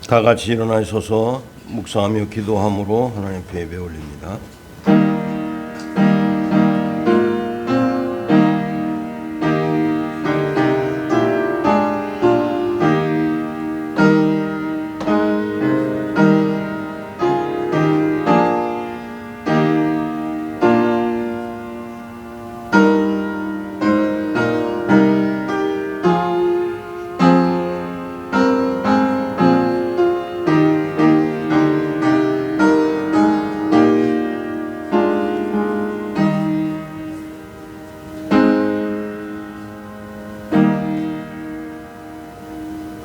다 같이 일어나셔서 묵상하며 기도함으로 하나님 앞에 예배 올립니다.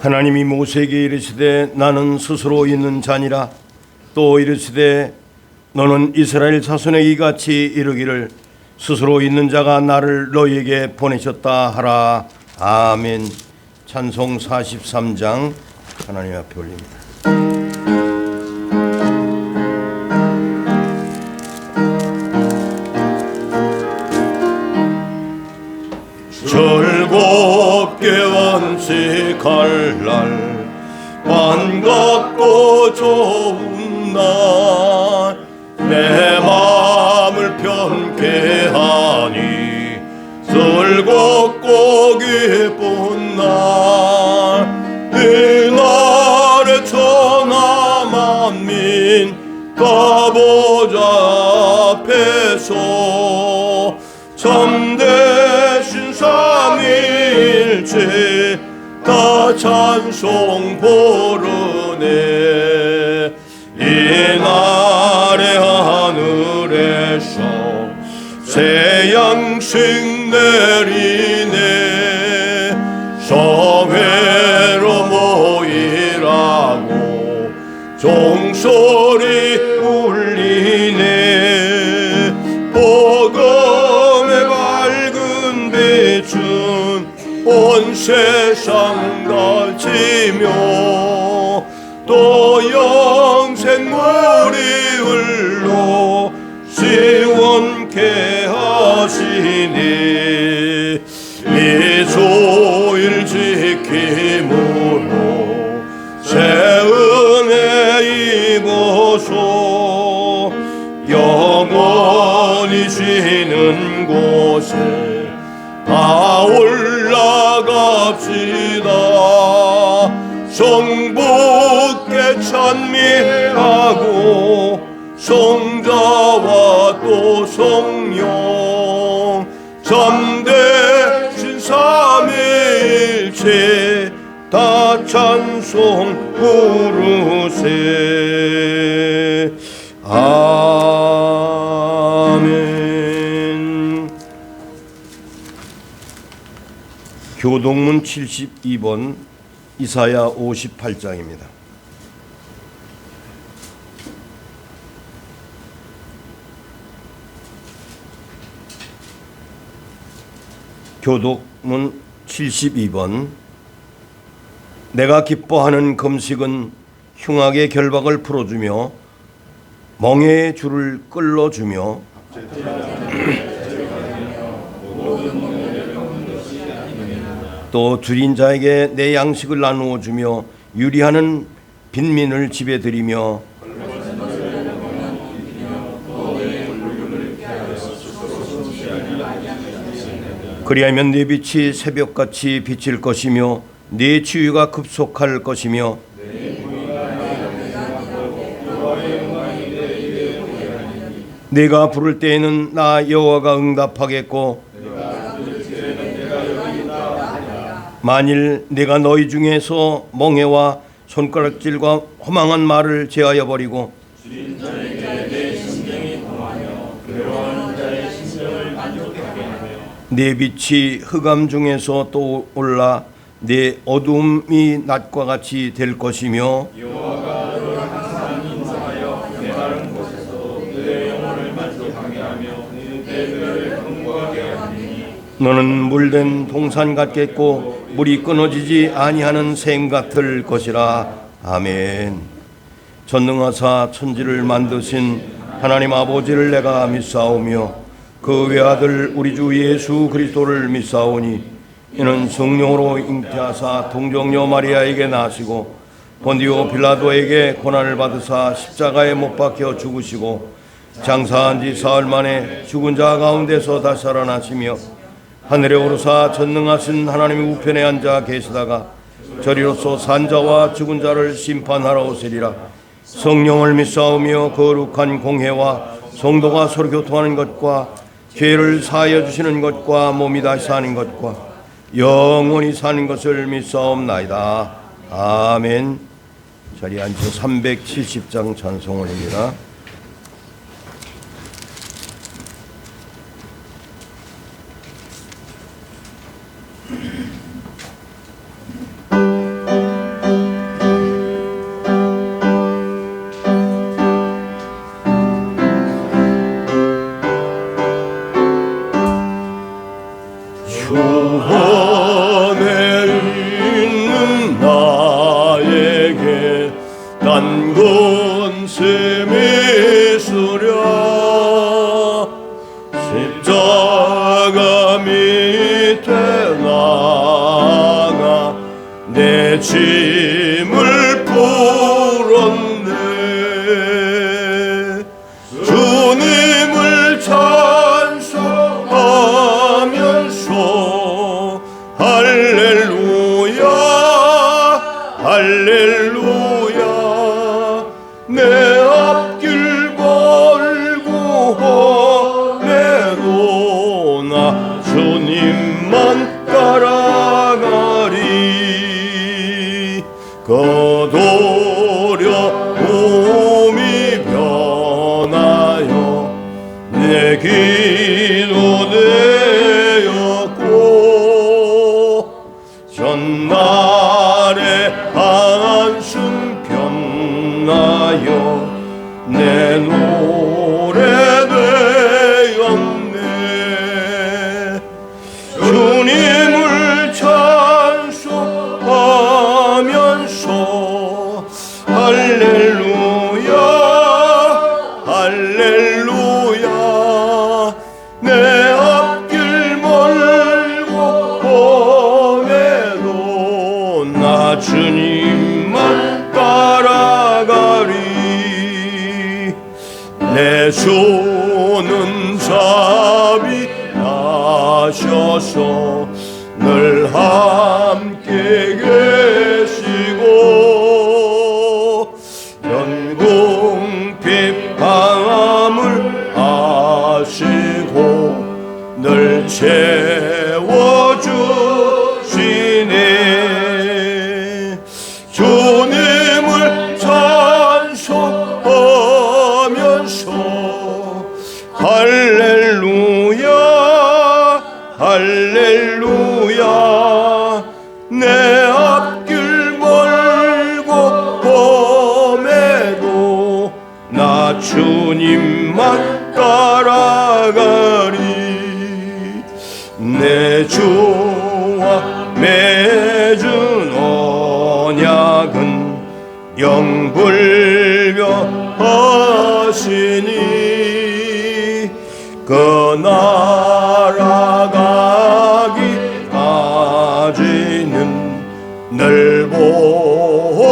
하나님이 모세에게 이르시되 나는 스스로 있는 자니라. 또 이르시되 너는 이스라엘 자손에게 이같이 이르기를 스스로 있는 자가 나를 너희에게 보내셨다 하라. 아멘. 찬송 43장 하나님 앞에 올립니다. 즐겁게 안식할 날 반갑고 좋은 날 내 마음을 편케 하니 즐겁고 기쁜 날 이 날에 천하 만민 가보자 앞에서 참되신 삼위일체 다 찬송 부르네. 이날에 하늘에서 새 양식 내리네. 성회로 모이라고 종소리 울리네. 복음의 밝은 빛은 온 세상 가지며 또 영생물이 흘러 시원케 하시니 이 주일 지킴으로 새 은혜 입어서 영원히 쉬는 곳에 다 올라갑시다. 성부께 찬미하고 성자와 또 성령 참되신 삼위일체 다 찬송 부르세. 아멘. 교동문 72번 이사야 58장입니다. 교독문 72번. 내가 기뻐하는 금식은 흉악의 결박을 풀어주며 멍에의 줄을 끌어주며 또 줄인 자에게 내 양식을 나누어 주며 유리하는 빈민을 집에 들이며 그리하면 네 빛이 새벽같이 비칠 것이며 네 치유가 급속할 것이며 네가 부를 때에는 나 여호와가 응답하겠고 만일 내가 너희 중에서 멍에와 손가락질과 허망한 말을 제하여 버리고 내 빛이 흑암 중에서 또 올라 내 어두움이 낮과 같이 될 것이며 여호와가 너를 항상 인정하여 내 바른 곳에서 내 영혼을 만족하게 하며 내 뼈를 견고하게 하리니 너는 물된 동산 같겠고 물이 끊어지지 아니하는 샘 같을 것이라. 아멘. 전능하사 천지를 만드신 하나님 아버지를 내가 믿사오며 그 외아들 우리 주 예수 그리스도를 믿사오니 이는 성령으로 잉태하사 동정녀 마리아에게 나시고 본디오 빌라도에게 고난을 받으사 십자가에 못 박혀 죽으시고 장사한 지 사흘 만에 죽은 자 가운데서 다시 살아나시며 하늘에 오르사 전능하신 하나님의 우편에 앉아 계시다가 저리로서 산자와 죽은 자를 심판하러 오시리라. 성령을 믿사오며 거룩한 공회와 성도가 서로 교통하는 것과 죄를 사하여 주시는 것과 몸이 다시 사는 것과 영원히 사는 것을 믿사옵나이다. 아멘. 자리에 앉으셔 370장 찬송을입니다. 주 안에 있는 나에게 딴 권세 미수랴. 십자가 밑에 나가 내 짐을 풀었네. 주님을 찬송하면서 할렐루야 할렐루야. 내 앞길 멀고 험해도 나 주님만 따라가리. 거두려움이 변하여 내 기도 되었고 전날에 한숨 변하여 내 노래 되었네. 주님을 찬송하면서 할렐루야 할렐루야. 내 앞길 멀고 험해도 나 주님만 따라가리. 내 주는 자비하셔서 늘 함께 계시고 영공 비방함을 아시고 늘 채워주시네. 주님을 찬송하면서 할렐루야 할렐루야. 내 앞길 멀고 험해도 나 주님만 따라가리. 내 주와 맺은 언약은 영불변하시니 그 날아가기까지는 늘 보호하시네.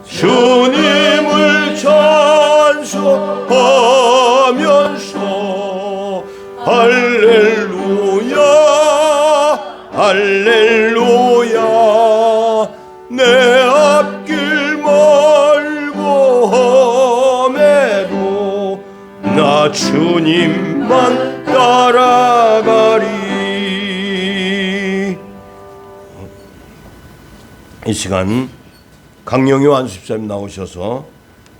주님을 찬송하면서 할렐루야 할렐루야. 내 앞길 멀고 험해도 나 주님만 따라가리. 이 시간 강영희 안수집사님 나오셔서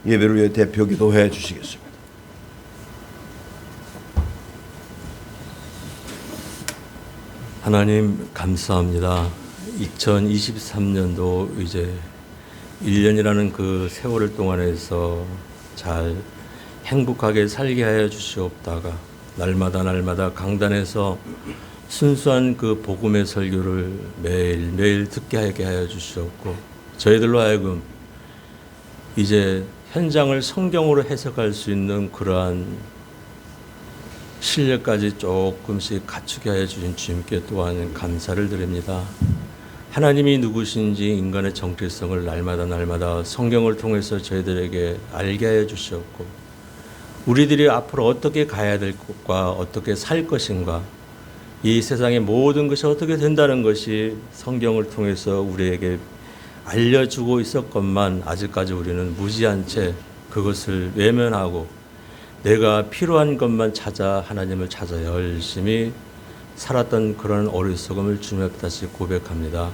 예배를 위해 대표 기도해 주시겠습니다. 하나님 감사합니다. 2023년도 이제 1년이라는 그 세월을 동안에서 잘 행복하게 살게 하여 주시옵다가 날마다 강단에서 순수한 그 복음의 설교를 매일매일 듣게 하게 하여 주시옵고 저희들로 하여금 이제 현장을 성경으로 해석할 수 있는 그러한 실력까지 조금씩 갖추게 하여 주신 주님께 또한 감사를 드립니다. 하나님이 누구신지 인간의 정체성을 날마다 성경을 통해서 저희들에게 알게 하여 주시었고, 우리들이 앞으로 어떻게 가야 될 것과 어떻게 살 것인가, 이 세상의 모든 것이 어떻게 된다는 것이 성경을 통해서 우리에게 알려주고 있었건만 아직까지 우리는 무지한 채 그것을 외면하고 내가 필요한 것만 찾아 하나님을 찾아 열심히 살았던 그런 어리석음을 주님 앞에 다시 고백합니다.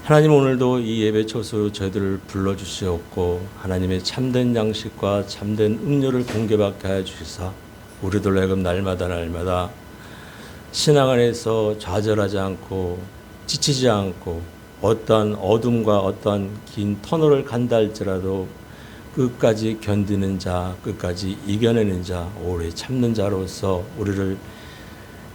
하나님, 오늘도 이 예배 초소 저희들을 불러주시었고 하나님의 참된 양식과 참된 음료를 공개받게 하여 주시사 우리들 하여금 날마다 신앙 안에서 좌절하지 않고 지치지 않고 어떠한 어둠과 어떠한 긴 터널을 간다 할지라도 끝까지 견디는 자, 끝까지 이겨내는 자, 오래 참는 자로서 우리를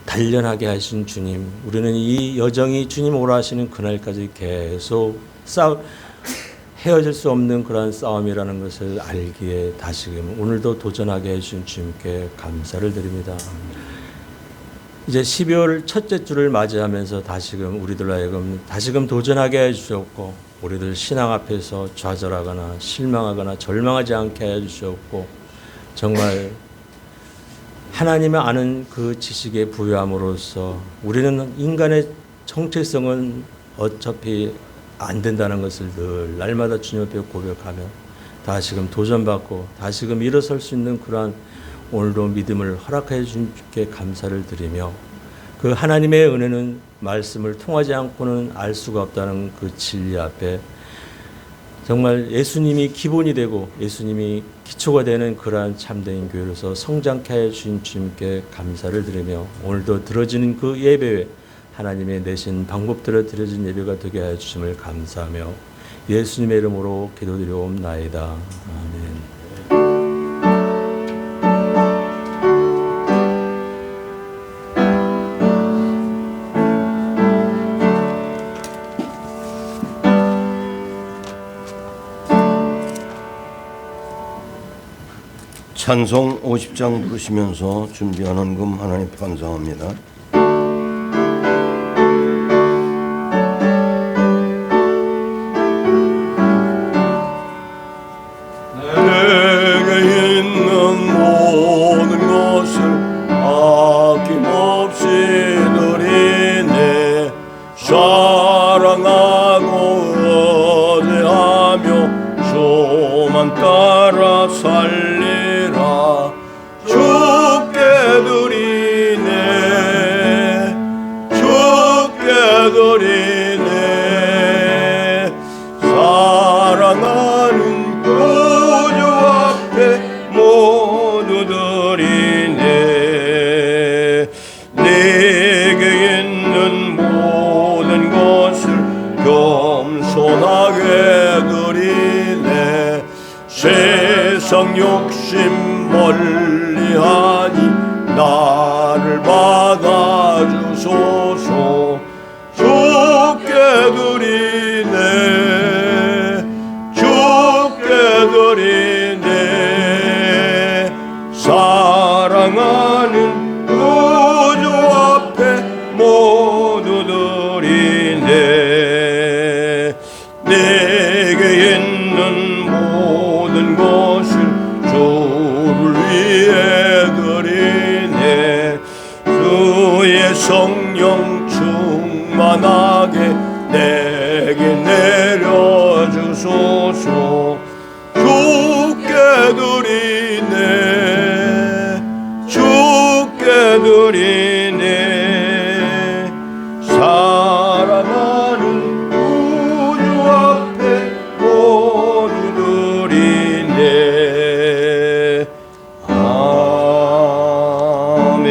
단련하게 하신 주님, 우리는 이 여정이 주님 오라 하시는 그날까지 계속 헤어질 수 없는 그러한 싸움이라는 것을 알기에 다시금 오늘도 도전하게 해주신 주님께 감사를 드립니다. 이제 12월 첫째 주를 맞이하면서 다시금 우리들 하여금 다시금 도전하게 해주셨고, 우리들 신앙 앞에서 좌절하거나 실망하거나 절망하지 않게 해주셨고, 정말 하나님의 아는 그 지식에 부여함으로써 우리는 인간의 정체성은 어차피 안 된다는 것을 늘 날마다 주님 앞에 고백하며 다시금 도전받고 다시금 일어설 수 있는 그러한 오늘도 믿음을 허락해 주신 주께 감사를 드리며, 그 하나님의 은혜는 말씀을 통하지 않고는 알 수가 없다는 그 진리 앞에 정말 예수님이 기본이 되고 예수님이 기초가 되는 그러한 참된 교회로서 성장케 해 주신 주님께 감사를 드리며, 오늘도 들어지는 그 예배에 하나님의 내신 방법대로 드려진 예배가 되게 해 주심을 감사하며 예수님의 이름으로 기도드리옵나이다. 아멘. 찬송 50장 부르시면서 준비하는 금 하나님 감사합니다. 내게 있는 모든 것을 아낌없이 드리네. 사랑하고 의지하며 주만 따라 살리라. 주께 드리네. 주께 드리네. 사랑하는 구주 앞에 모두 드리네. 내게 있는 모든 것을 겸손하게 드리네. 세상 욕심 멀리하니 나를 받아주소서. 주께 드리네. 주께 드리네. 사랑하는 구주 앞에 모두 드리네. 내게 있는 모든 것을 주를 위해 드리네. 주의 성령 충만하게 내게 내려주소서. 주께 드리네. 주께 드리네. 사랑하는 구주 앞에 모두 드리네. 아멘.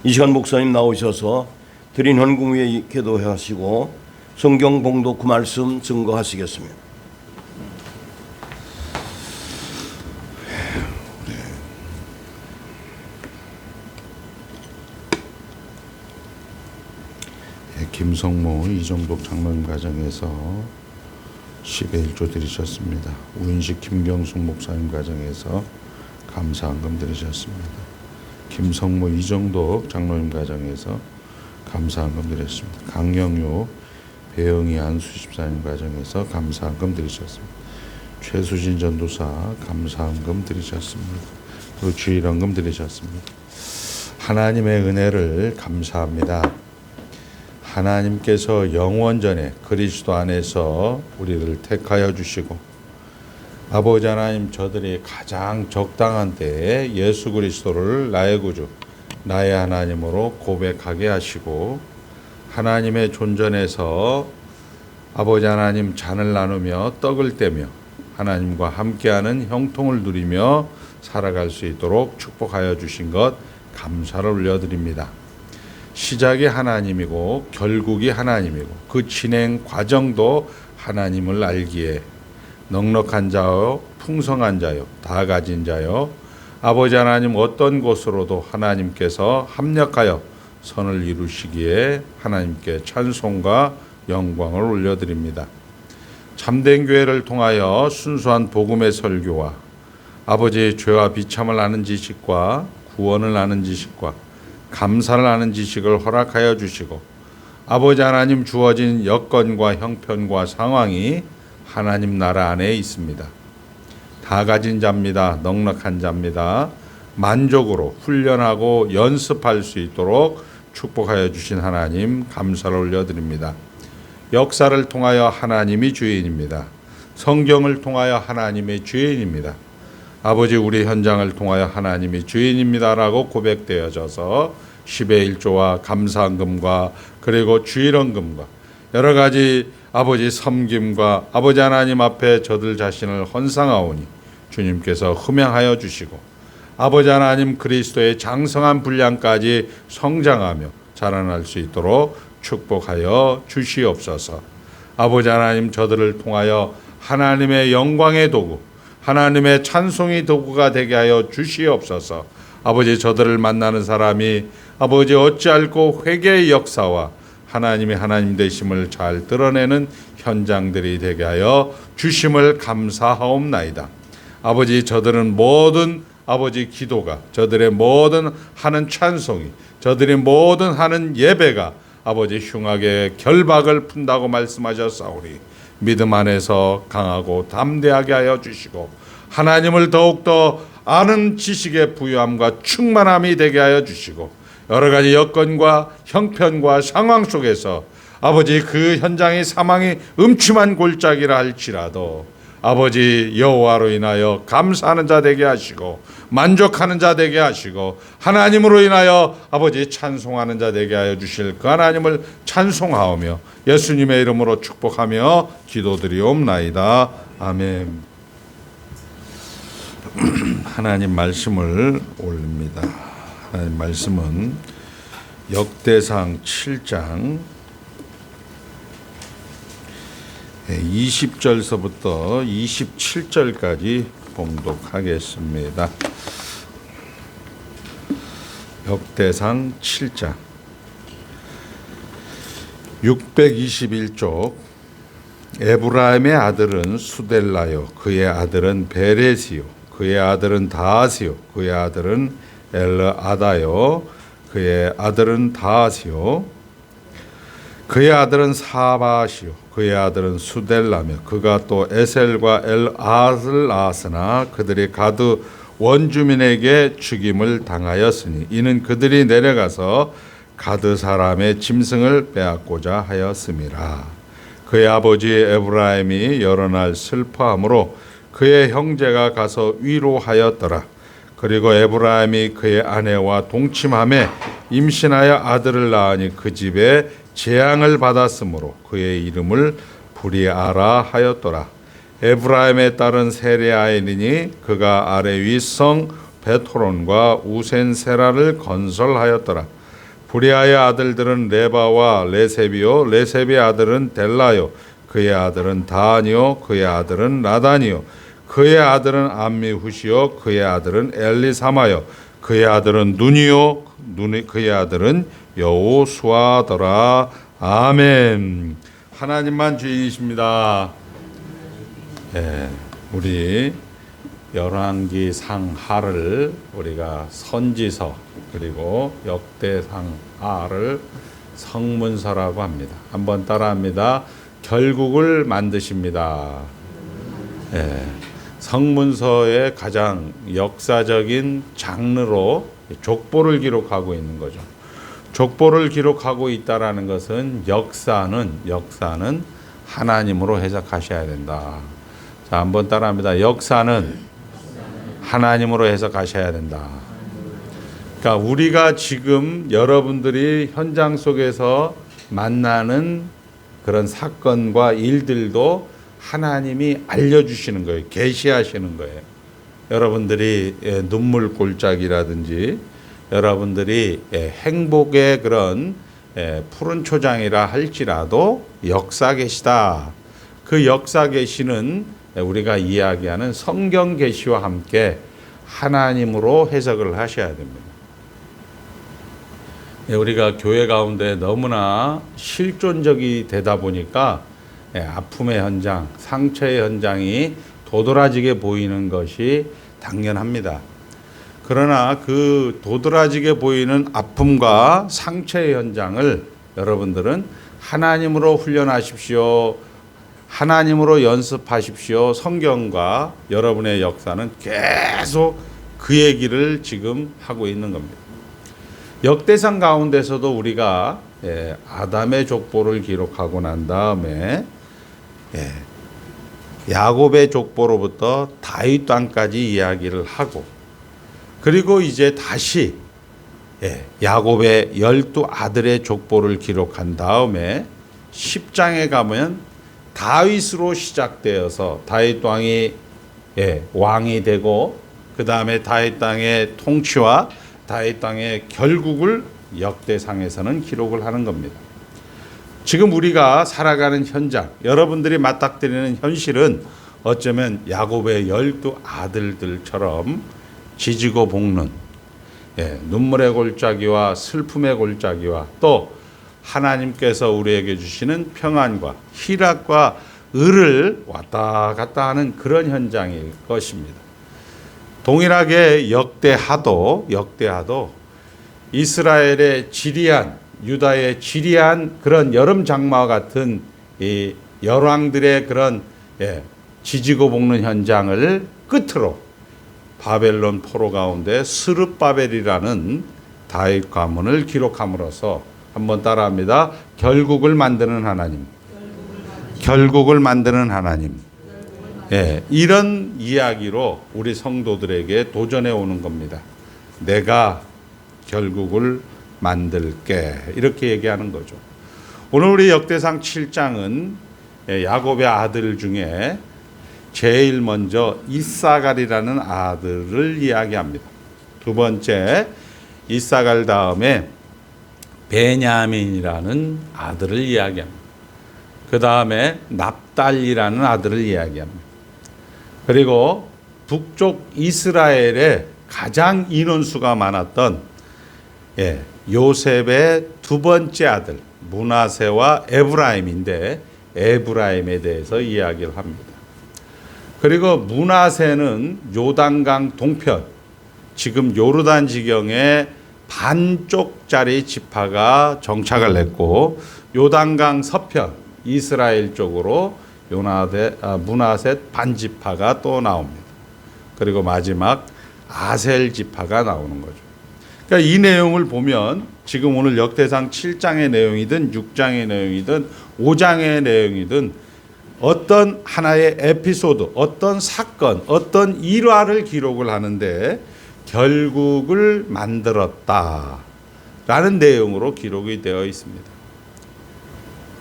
이 시간 목사님 나오셔서 드린 헌금 위에 기도하시고 성경 봉독 그 말씀 증거하시겠습니다. 김성모 이정복 장로님 가정에서 10의 1조 드리셨습니다. 우인식 김경숙 목사님 가정에서 감사헌금 드리셨습니다. 김성모 이정복 장로님 가정에서 감사한금 드렸습니다. 강영유 배영희 안수집사님 과정에서 감사한금 드리셨습니다. 최수진 전도사 감사한금 드리셨습니다. 그리고 주일헌금 드리셨습니다. 하나님의 은혜를 감사합니다. 하나님께서 영원전에 그리스도 안에서 우리를 택하여 주시고 아버지 하나님 저들이 가장 적당한 때에 예수 그리스도를 나의 구주 나의 하나님으로 고백하게 하시고 하나님의 존전에서 아버지 하나님 잔을 나누며 떡을 떼며 하나님과 함께하는 형통을 누리며 살아갈 수 있도록 축복하여 주신 것 감사를 올려드립니다. 시작이 하나님이고 결국이 하나님이고 그 진행 과정도 하나님을 알기에 넉넉한 자요 풍성한 자요 다 가진 자요 아버지 하나님 어떤 곳으로도 하나님께서 합력하여 선을 이루시기에 하나님께 찬송과 영광을 올려드립니다. 참된 교회를 통하여 순수한 복음의 설교와 아버지의 죄와 비참을 아는 지식과 구원을 아는 지식과 감사를 아는 지식을 허락하여 주시고 아버지 하나님 주어진 여건과 형편과 상황이 하나님 나라 안에 있습니다. 다 가진 자입니다. 넉넉한 자입니다. 만족으로 훈련하고 연습할 수 있도록 축복하여 주신 하나님 감사를 올려드립니다. 역사를 통하여 하나님이 주인입니다. 성경을 통하여 하나님의 주인입니다. 아버지 우리 현장을 통하여 하나님이 주인입니다라고 고백되어져서 10의 1조와 감사헌금과 그리고 주일헌금과 여러 가지 아버지 섬김과 아버지 하나님 앞에 저들 자신을 헌상하오니 주님께서 흠양하여 주시고 아버지 하나님 그리스도의 장성한 분량까지 성장하며 자라날 수 있도록 축복하여 주시옵소서. 아버지 하나님 저들을 통하여 하나님의 영광의 도구 하나님의 찬송의 도구가 되게 하여 주시옵소서. 아버지 저들을 만나는 사람이 아버지 어찌할꼬 회개의 역사와 하나님의 하나님 되심을 잘 드러내는 현장들이 되게 하여 주심을 감사하옵나이다. 아버지 저들은 모든 아버지 기도가 저들의 모든 하는 찬송이 저들의 모든 하는 예배가 아버지 흉악의 결박을 푼다고 말씀하셨사오니 믿음 안에서 강하고 담대하게 하여 주시고 하나님을 더욱더 아는 지식의 부유함과 충만함이 되게 하여 주시고 여러 가지 여건과 형편과 상황 속에서 아버지 그 현장의 사망이 음침한 골짜기라 할지라도 아버지 여호와로 인하여 감사하는 자 되게 하시고 만족하는 자 되게 하시고 하나님으로 인하여 아버지 찬송하는 자 되게 하여 주실 그 하나님을 찬송하오며 예수님의 이름으로 축복하며 기도드리옵나이다. 아멘. 하나님 말씀을 올립니다. 하나님 말씀은 역대상 7장 20절서부터 27절까지 봉독하겠습니다. 역대상 7장 621쪽 에브라임의 아들은 수델라요 그의 아들은 베레시요 그의 아들은 다하시요 그의 아들은 엘르아다요 그의 아들은 다하시요 그의 아들은 사바시요 그의 아들은 수델라며 그가 또 에셀과 엘아슬아스나 그들이 가드 원주민에게 죽임을 당하였으니 이는 그들이 내려가서 가드 사람의 짐승을 빼앗고자 하였음이라. 그의 아버지 에브라임이 여러 날 슬퍼함으로 그의 형제가 가서 위로하였더라. 그리고 에브라임이 그의 아내와 동침함에 임신하여 아들을 낳으니 그 집에 재앙을 받았으므로 그의 이름을 브리아라 하였더라. 에브라임의 딸은 세레아이니 그가 아래 윗성 베토론과 우센세라를 건설하였더라. 브리아의 아들들은 레바와 레세비요 레세비의 아들은 델라요 그의 아들은 다니요 그의 아들은 나다니요 그의 아들은 암미후시요 그의 아들은 엘리사마요 그의 아들은 눈이요 그의 아들은 여호수아더라. 아멘. 하나님만 주인이십니다. 우리 열왕기 상하를 우리가 선지서 그리고 역대상 하를 성문서라고 합니다. 한번 따라합니다. 결국을 만드십니다. 예, 성문서의 가장 역사적인 장르로 족보를 기록하고 있는 거죠. 족보를 기록하고 있다라는 것은 역사는 하나님으로 해석하셔야 된다. 자, 한번 따라합니다. 역사는 하나님으로 해석하셔야 된다. 그러니까 우리가 지금 여러분들이 현장 속에서 만나는 그런 사건과 일들도 하나님이 알려주시는 거예요. 계시하시는 거예요. 여러분들이 눈물 골짜기라든지 여러분들이 행복의 그런 푸른 초장이라 할지라도 역사 계시다. 그 역사 계시는 우리가 이야기하는 성경 계시와 함께 하나님으로 해석을 하셔야 됩니다. 우리가 교회 가운데 너무나 실존적이 되다 보니까 아픔의 현장, 상처의 현장이 도드라지게 보이는 것이 당연합니다. 그러나 그 도드라지게 보이는 아픔과 상처의 현장을 여러분들은 하나님으로 훈련하십시오. 하나님으로 연습하십시오. 성경과 여러분의 역사는 계속 그 얘기를 지금 하고 있는 겁니다. 역대상 가운데서도 우리가 아담의 족보를 기록하고 난 다음에 야곱의 족보로부터 다윗 땅까지 이야기를 하고 그리고 이제 다시 야곱의 12아들의 족보를 기록한 다음에 10장에 가면 다윗으로 시작되어서 다윗 왕이 왕이 되고 그 다음에 다윗 땅의 통치와 다윗 땅의 결국을 역대상에서는 기록을 하는 겁니다. 지금 우리가 살아가는 현장, 여러분들이 맞닥뜨리는 현실은 어쩌면 야곱의 12아들들처럼 지지고 볶는 눈물의 골짜기와 슬픔의 골짜기와 또 하나님께서 우리에게 주시는 평안과 희락과 을을 왔다 갔다 하는 그런 현장일 것입니다. 동일하게 역대하도 이스라엘의 지리한 유다의 지리한 그런 여름 장마와 같은 이 열왕들의 그런 지지고 볶는 현장을 끝으로 바벨론 포로 가운데 스룹바벨이라는 다윗 가문을 기록함으로써 한번 따라합니다. 결국을 만드는 하나님. 결국을 만드는 하나님. 이런 이야기로 우리 성도들에게 도전해 오는 겁니다. 내가 결국을 만들게 이렇게 얘기하는 거죠. 오늘 우리 역대상 7장은 야곱의 아들 중에 제일 먼저 이사갈이라는 아들을 이야기합니다. 두 번째 이사갈 다음에 베냐민이라는 아들을 이야기합니다. 그 다음에 납달리라는 아들을 이야기합니다. 그리고 북쪽 이스라엘의 가장 인원수가 많았던 요셉의 두 번째 아들 므낫세와 에브라임인데 에브라임에 대해서 이야기를 합니다. 그리고 므낫세는 요단강 동편 지금 요르단 지경에 반쪽짜리 지파가 정착을 했고 요단강 서편 이스라엘 쪽으로 므낫세 반지파가 또 나옵니다. 그리고 마지막 아셀 지파가 나오는 거죠. 그러니까 이 내용을 보면 지금 오늘 역대상 7장의 내용이든 6장의 내용이든 5장의 내용이든 어떤 하나의 에피소드, 어떤 사건, 어떤 일화를 기록을 하는데 결국을 만들었다라는 내용으로 기록이 되어 있습니다.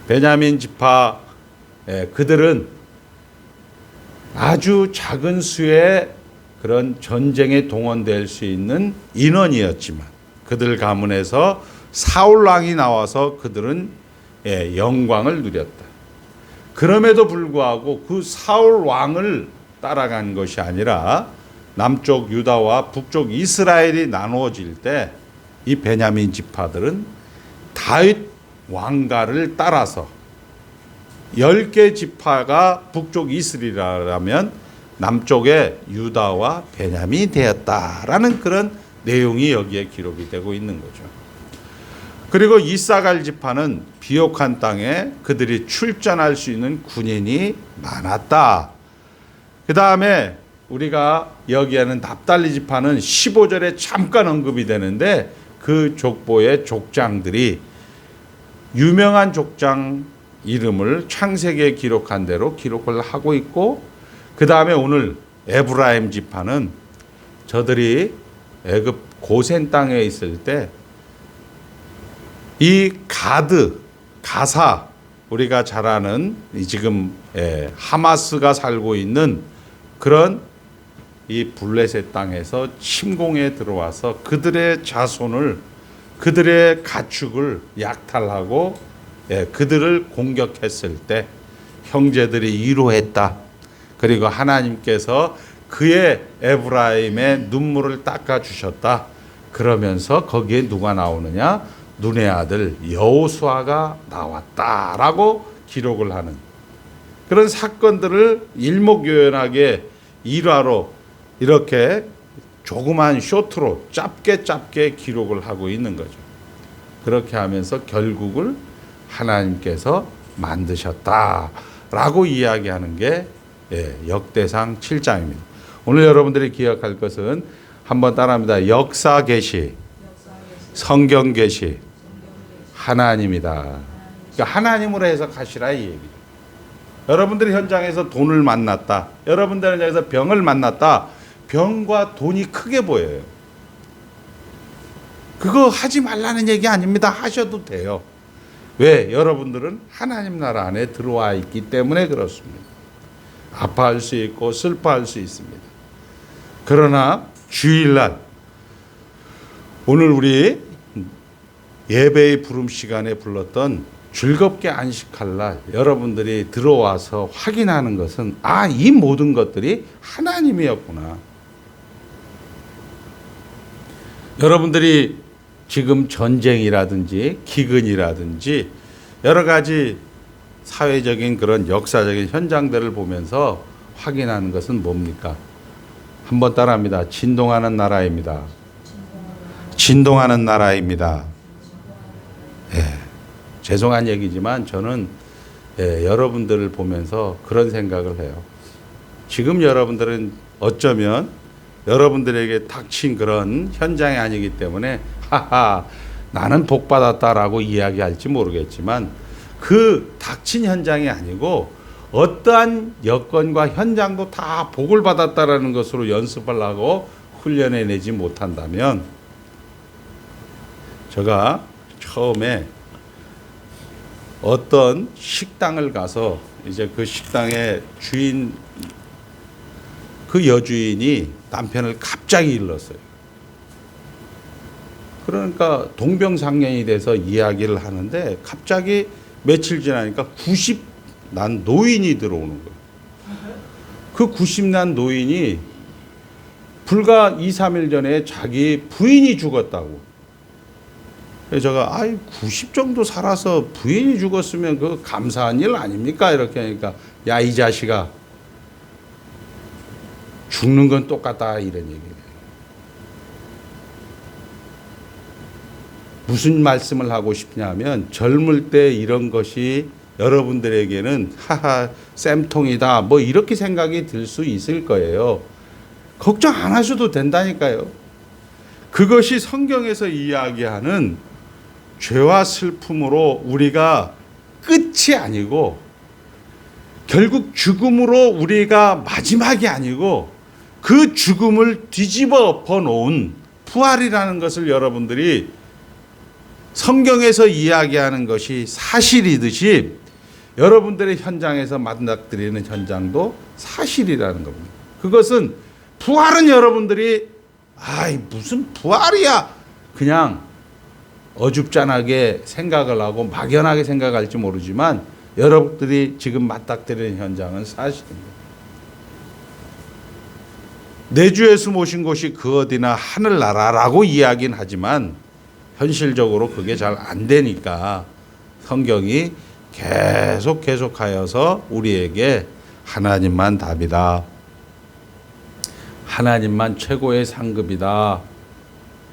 베냐민 지파 그들은 아주 작은 수의 그런 전쟁에 동원될 수 있는 인원이었지만 그들 가문에서 사울 왕이 나와서 그들은 영광을 누렸다. 그럼에도 불구하고 그 사울 왕을 따라간 것이 아니라 남쪽 유다와 북쪽 이스라엘이 나누어질 때 이 베냐민 지파들은 다윗 왕가를 따라서 10개 지파가 북쪽 이스라엘이라면 남쪽에 유다와 베냐민이 되었다라는 그런 내용이 여기에 기록이 되고 있는 거죠. 그리고 이사갈 지파는 비옥한 땅에 그들이 출전할 수 있는 군인이 많았다. 그 다음에 우리가 여기에는 납달리 지파는 15절에 잠깐 언급이 되는데 그 족보의 족장들이 유명한 족장 이름을 창세기에 기록한 대로 기록을 하고 있고, 그 다음에 오늘 에브라임 지파는 저들이 애굽 고센 땅에 있을 때 이 가사, 우리가 잘 아는 지금 하마스가 살고 있는 그런 이 블레셋 땅에서 침공에 들어와서 그들의 자손을, 그들의 가축을 약탈하고 그들을 공격했을 때 형제들이 위로했다. 그리고 하나님께서 그의 에브라임의 눈물을 닦아주셨다. 그러면서 거기에 누가 나오느냐? 눈의 아들 여호수아가 나왔다라고 기록을 하는 그런 사건들을 일목요연하게 일화로 이렇게 조그만 쇼트로 짧게 기록을 하고 있는 거죠. 그렇게 하면서 결국을 하나님께서 만드셨다라고 이야기하는 게 역대상 7장입니다. 오늘 여러분들이 기억할 것은 한번 따라합니다. 역사 계시, 성경 계시, 하나님이다. 그러니까 하나님으로 해석하시라 이 얘기죠. 여러분들이 현장에서 돈을 만났다. 여러분들 현장에서 병을 만났다. 병과 돈이 크게 보여요. 그거 하지 말라는 얘기 아닙니다. 하셔도 돼요. 왜? 여러분들은 하나님 나라 안에 들어와 있기 때문에 그렇습니다. 아파할 수 있고 슬퍼할 수 있습니다. 그러나 주일날 오늘 우리 예배의 부름 시간에 불렀던 즐겁게 안식할 날 여러분들이 들어와서 확인하는 것은 이 모든 것들이 하나님이었구나. 여러분들이 지금 전쟁이라든지 기근이라든지 여러 가지 사회적인 그런 역사적인 현장들을 보면서 확인하는 것은 뭡니까? 한번 따라합니다. 진동하는 나라입니다. 죄송한 얘기지만 저는 여러분들을 보면서 그런 생각을 해요. 지금 여러분들은 어쩌면 여러분들에게 닥친 그런 현장이 아니기 때문에 나는 복 받았다라고 이야기할지 모르겠지만 그 닥친 현장이 아니고 어떠한 여건과 현장도 다 복을 받았다라는 것으로 연습을 하고 훈련해내지 못한다면, 제가 처음에 어떤 식당을 가서 이제 그 식당의 주인, 그 여주인이 남편을 갑자기 일렀어요. 그러니까 동병상련이 돼서 이야기를 하는데 갑자기 며칠 지나니까 90난 노인이 들어오는 거예요. 그 90난 노인이 불과 2, 3일 전에 자기 부인이 죽었다고. 그래서 제가 90 정도 살아서 부인이 죽었으면 그 감사한 일 아닙니까? 이렇게 하니까 야, 이 자식아, 죽는 건 똑같다 이런 얘기예요. 무슨 말씀을 하고 싶냐면 젊을 때 이런 것이 여러분들에게는 쌤통이다 뭐 이렇게 생각이 들 수 있을 거예요. 걱정 안 하셔도 된다니까요. 그것이 성경에서 이야기하는 죄와 슬픔으로 우리가 끝이 아니고 결국 죽음으로 우리가 마지막이 아니고 그 죽음을 뒤집어 놓은 부활이라는 것을 여러분들이 성경에서 이야기하는 것이 사실이듯이 여러분들의 현장에서 맞닥뜨리는 현장도 사실이라는 겁니다. 그것은 부활은 여러분들이 무슨 부활이야 그냥 어줍잖하게 생각을 하고 막연하게 생각할지 모르지만 여러분들이 지금 맞닥뜨리는 현장은 사실입니다. 내 주 예수 모신 곳이 그 어디나 하늘나라라고 이야기는 하지만 현실적으로 그게 잘 안 되니까 성경이 계속하여서 우리에게 하나님만 답이다. 하나님만 최고의 상급이다.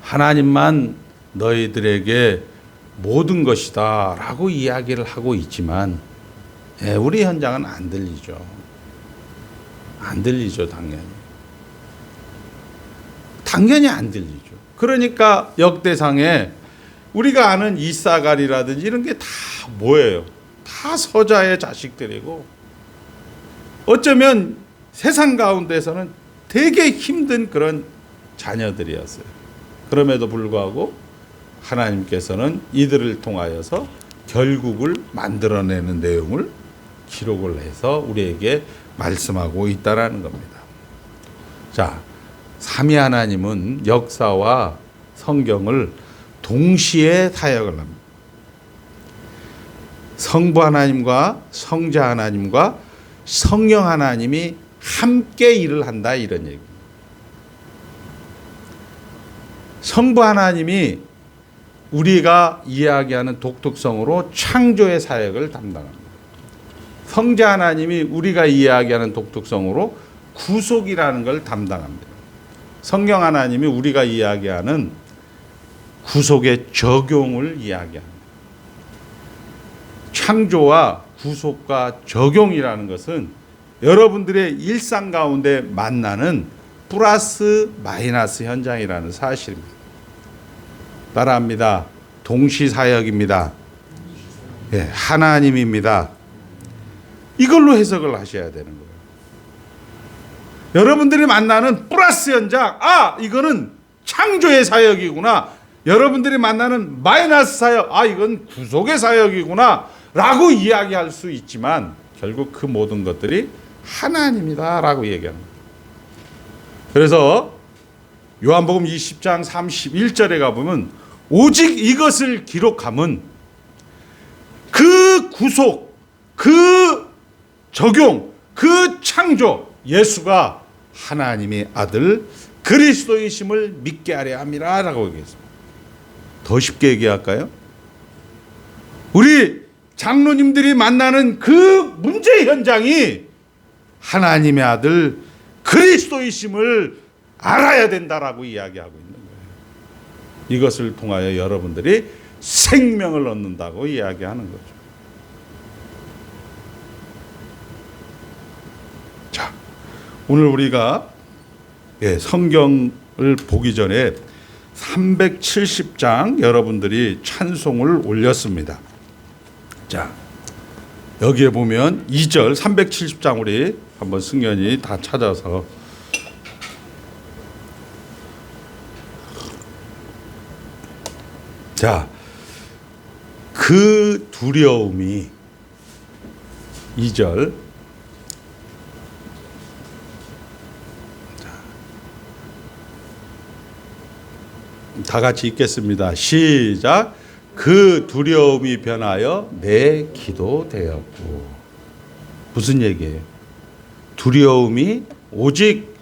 하나님만 너희들에게 모든 것이다라고 이야기를 하고 있지만 우리 현장은 안 들리죠. 안 들리죠, 당연히. 당연히 안 들리죠. 그러니까 역대상에 우리가 아는 이사갈이라든지 이런 게 다 뭐예요? 다 서자의 자식들이고 어쩌면 세상 가운데서는 되게 힘든 그런 자녀들이었어요. 그럼에도 불구하고 하나님께서는 이들을 통하여서 결국을 만들어내는 내용을 기록을 해서 우리에게 말씀하고 있다라는 겁니다. 자, 삼위 하나님은 역사와 성경을 동시에 사역을 합니다. 성부 하나님과 성자 하나님과 성령 하나님이 함께 일을 한다 이런 얘기입니다. 성부 하나님이 우리가 이야기하는 독특성으로 창조의 사역을 담당합니다. 성자 하나님이 우리가 이야기하는 독특성으로 구속이라는 걸 담당합니다. 성령 하나님이 우리가 이야기하는 구속의 적용을 이야기합니다. 창조와 구속과 적용이라는 것은 여러분들의 일상 가운데 만나는 플러스 마이너스 현장이라는 사실입니다. 따라합니다. 동시사역입니다. 하나님입니다. 이걸로 해석을 하셔야 되는 거예요. 여러분들이 만나는 플러스 현장, 이거는 창조의 사역이구나. 여러분들이 만나는 마이너스 사역, 이건 구속의 사역이구나 라고 이야기할 수 있지만 결국 그 모든 것들이 하나님이다 라고 얘기합니다. 그래서 요한복음 20장 31절에 가보면 오직 이것을 기록함은 그 구속, 그 적용, 그 창조, 예수가 하나님의 아들 그리스도이심을 믿게 하려 함이라 라고 얘기했습니다. 더 쉽게 얘기할까요? 우리 장로님들이 만나는 그 문제 현장이 하나님의 아들 그리스도이심을 알아야 된다라고 이야기하고 있는 거예요. 이것을 통하여 여러분들이 생명을 얻는다고 이야기하는 거죠. 자, 오늘 우리가 성경을 보기 전에 370장 여러분들이 찬송을 올렸습니다. 자, 여기에 보면 2절 370장 우리 한번 승연히 다 찾아서 자, 그 두려움이 2절 다 같이 읽겠습니다. 시작. 그 두려움이 변하여 내 기도 되었고. 무슨 얘기예요? 두려움이 오직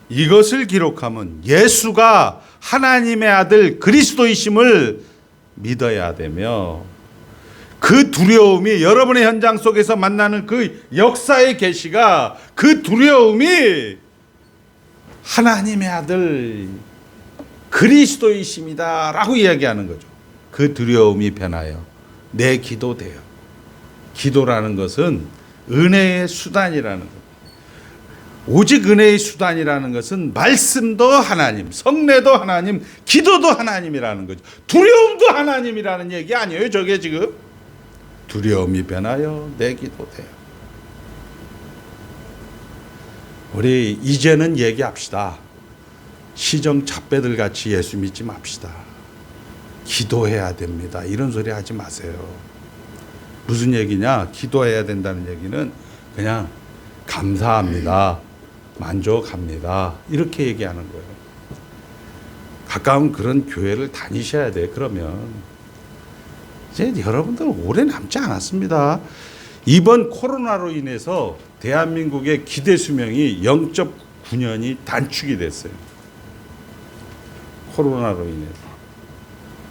이것을 기록하면 예수가 하나님의 아들 그리스도이심을 믿어야 되며 그 두려움이 여러분의 현장 속에서 만나는 그 역사의 계시가 그 두려움이 하나님의 아들 그리스도이심이다 라고 이야기하는 거죠. 그 두려움이 변하여 내 기도 돼요. 기도라는 것은 은혜의 수단이라는 것. 오직 은혜의 수단이라는 것은 말씀도 하나님, 성례도 하나님, 기도도 하나님이라는 거죠. 두려움도 하나님이라는 얘기 아니에요. 저게 지금 두려움이 변하여 내 기도 돼요. 우리 이제는 얘기합시다. 시정 잡배들 같이 예수 믿지 맙시다. 기도해야 됩니다. 이런 소리 하지 마세요. 무슨 얘기냐? 기도해야 된다는 얘기는 그냥 감사합니다. 만족합니다. 이렇게 얘기하는 거예요. 가까운 그런 교회를 다니셔야 돼. 그러면 이제 여러분들 오래 남지 않았습니다. 이번 코로나로 인해서 대한민국의 기대 수명이 0.9년이 단축이 됐어요. 코로나로 인해서.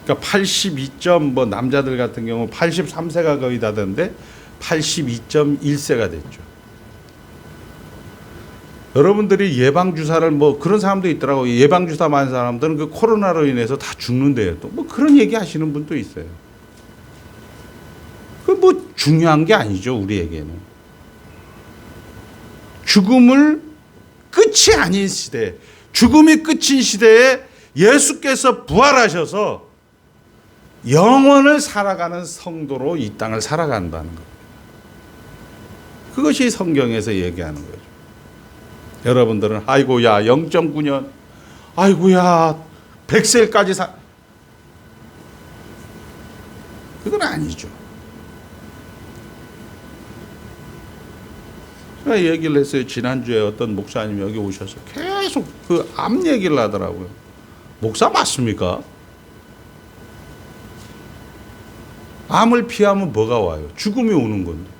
그러니까 82뭐 남자들 같은 경우 83세가 거의 다 되는데 82.1세가 됐죠. 여러분들이 예방주사를 뭐 그런 사람도 있더라고요. 예방주사 맞은 사람들은 그 코로나로 인해서 다 죽는데요. 또 뭐 그런 얘기 하시는 분도 있어요. 그 뭐 중요한 게 아니죠, 우리에게는. 죽음을 끝이 아닌 시대, 죽음이 끝인 시대에 예수께서 부활하셔서 영원을 살아가는 성도로 이 땅을 살아간다는 것. 그것이 성경에서 얘기하는 거죠. 여러분들은 아이고야 0.9년, 아이고야 100세까지 그건 아니죠. 제가 얘기를 했어요. 지난주에 어떤 목사님이 여기 오셔서 계속 그 암 얘기를 하더라고요. 목사 맞습니까? 암을 피하면 뭐가 와요? 죽음이 오는 건데.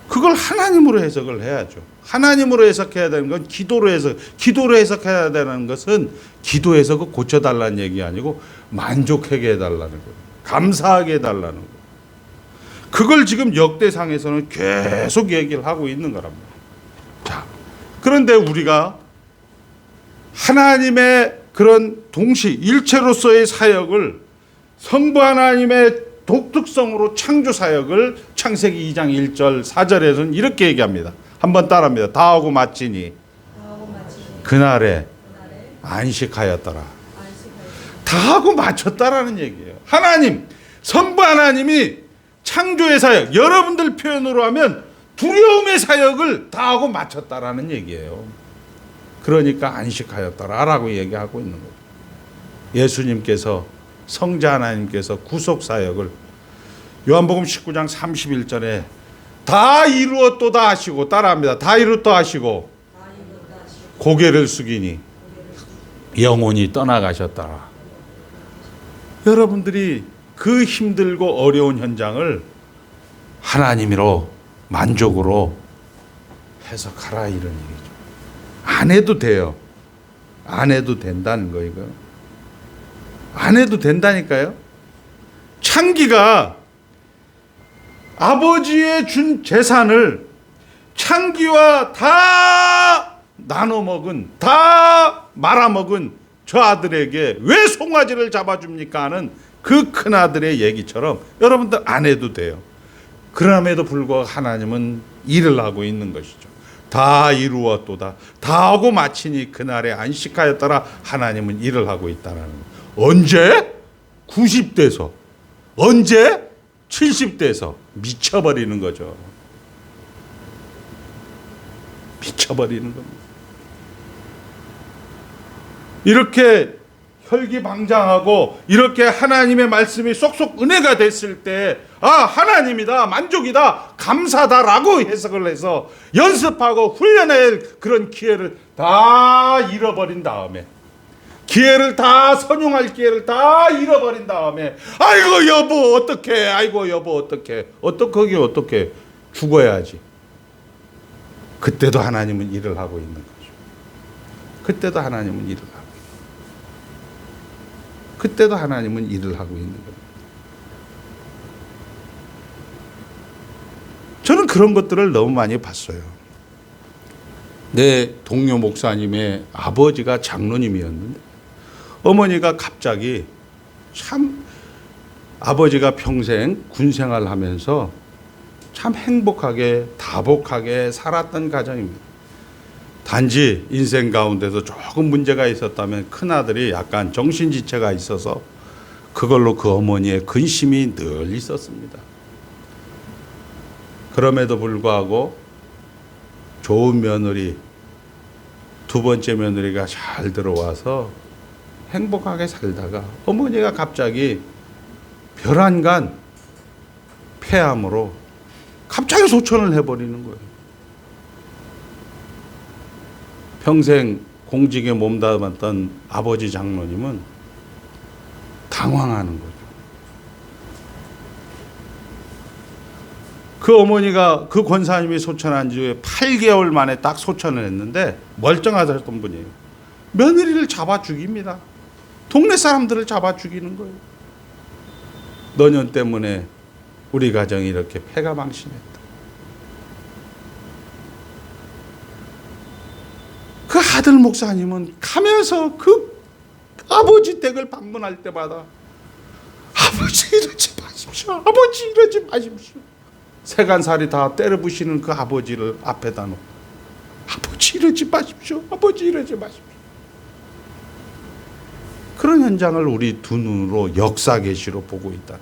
그걸 하나님으로 해석을 해야죠. 하나님으로 해석해야 되는 건 기도로 해석해야 되는 것은 기도해서 그 고쳐달라는 얘기 아니고 만족하게 해달라는 거예요. 감사하게 해달라는 거예요. 그걸 지금 역대상에서는 계속 얘기를 하고 있는 거랍니다. 자, 그런데 우리가 하나님의 그런 동시 일체로서의 사역을 성부 하나님의 독특성으로 창조 사역을 창세기 2장 1절 4절에서는 이렇게 얘기합니다. 한번 따라합니다. 다 하고 마치니 그날에 안식하였더라. 다 하고 마쳤다라는 얘기예요. 하나님, 성부 하나님이 창조의 사역, 여러분들 표현으로 하면 두려움의 사역을 다 하고 마쳤다라는 얘기예요. 그러니까 안식하였더라라고 얘기하고 있는 거예요. 예수님께서 성자 하나님께서 구속 사역을 요한복음 19장 31절에 다 이루었도다 하시고, 따라합니다. 다 이루었다 하시고 고개를 숙이니 영혼이 떠나가셨더라. 여러분들이 그 힘들고 어려운 현장을 하나님으로 만족으로 해석하라 이런 얘기죠. 안 해도 돼요. 안 해도 된다는 거 이거. 안 해도 된다니까요. 창기가 아버지의 준 재산을 창기와 다 나눠 먹은, 다 말아먹은 저 아들에게 왜 송아지를 잡아줍니까 하는 그 큰아들의 얘기처럼 여러분들 안 해도 돼요. 그럼에도 불구하고 하나님은 일을 하고 있는 것이죠. 다 이루었도다. 다 하고 마치니 그날에 안식하였더라. 하나님은 일을 하고 있다는 거예요. 언제? 90대에서. 언제? 70대에서. 미쳐버리는 거죠. 미쳐버리는 겁니다. 이렇게 혈기방장하고 이렇게 하나님의 말씀이 쏙쏙 은혜가 됐을 때, 아, 하나님이다, 만족이다, 감사다라고 해석을 해서 연습하고 훈련할 그런 기회를 다 잃어버린 다음에, 기회를 다 선용할 기회를 다 잃어버린 다음에, 아이고 여보 어떡해, 아이고 여보 어떡해, 어떡해, 죽어야지. 그때도 하나님은 일을 하고 있는 거죠. 그때도 하나님은 일을 하고, 그때도 하나님은 일을 하고 있는 겁니다. 저는 그런 것들을 너무 많이 봤어요. 내 동료 목사님의 아버지가 장로님이었는데 어머니가 갑자기 참 아버지가 평생 군생활 하면서 참 행복하게 다복하게 살았던 가정입니다. 단지 인생 가운데서 조금 문제가 있었다면 큰아들이 약간 정신지체가 있어서 그걸로 그 어머니의 근심이 늘 있었습니다. 그럼에도 불구하고 좋은 며느리, 두 번째 며느리가 잘 들어와서 행복하게 살다가 어머니가 갑자기 벼란간 폐암으로 갑자기 소천을 해버리는 거예요. 평생 공직에 몸담았던 아버지 장로님은 당황하는 거죠. 그 어머니가 그 권사님이 소천한 지 8개월 만에 딱 소천을 했는데 멀쩡하셨던 분이에요. 며느리를 잡아 죽입니다. 동네 사람들을 잡아 죽이는 거예요. 너년 때문에 우리 가정이 이렇게 패가망신했다. 그 아들 목사님은 가면서 그 아버지 댁을 방문할 때마다 아버지 이러지 마십시오. 아버지 이러지 마십시오. 세간살이 다 때려부시는 그 아버지를 앞에다 놓고 아버지 이러지 마십시오. 아버지 이러지 마십시오. 그런 현장을 우리 두 눈으로 역사 계시로 보고 있다는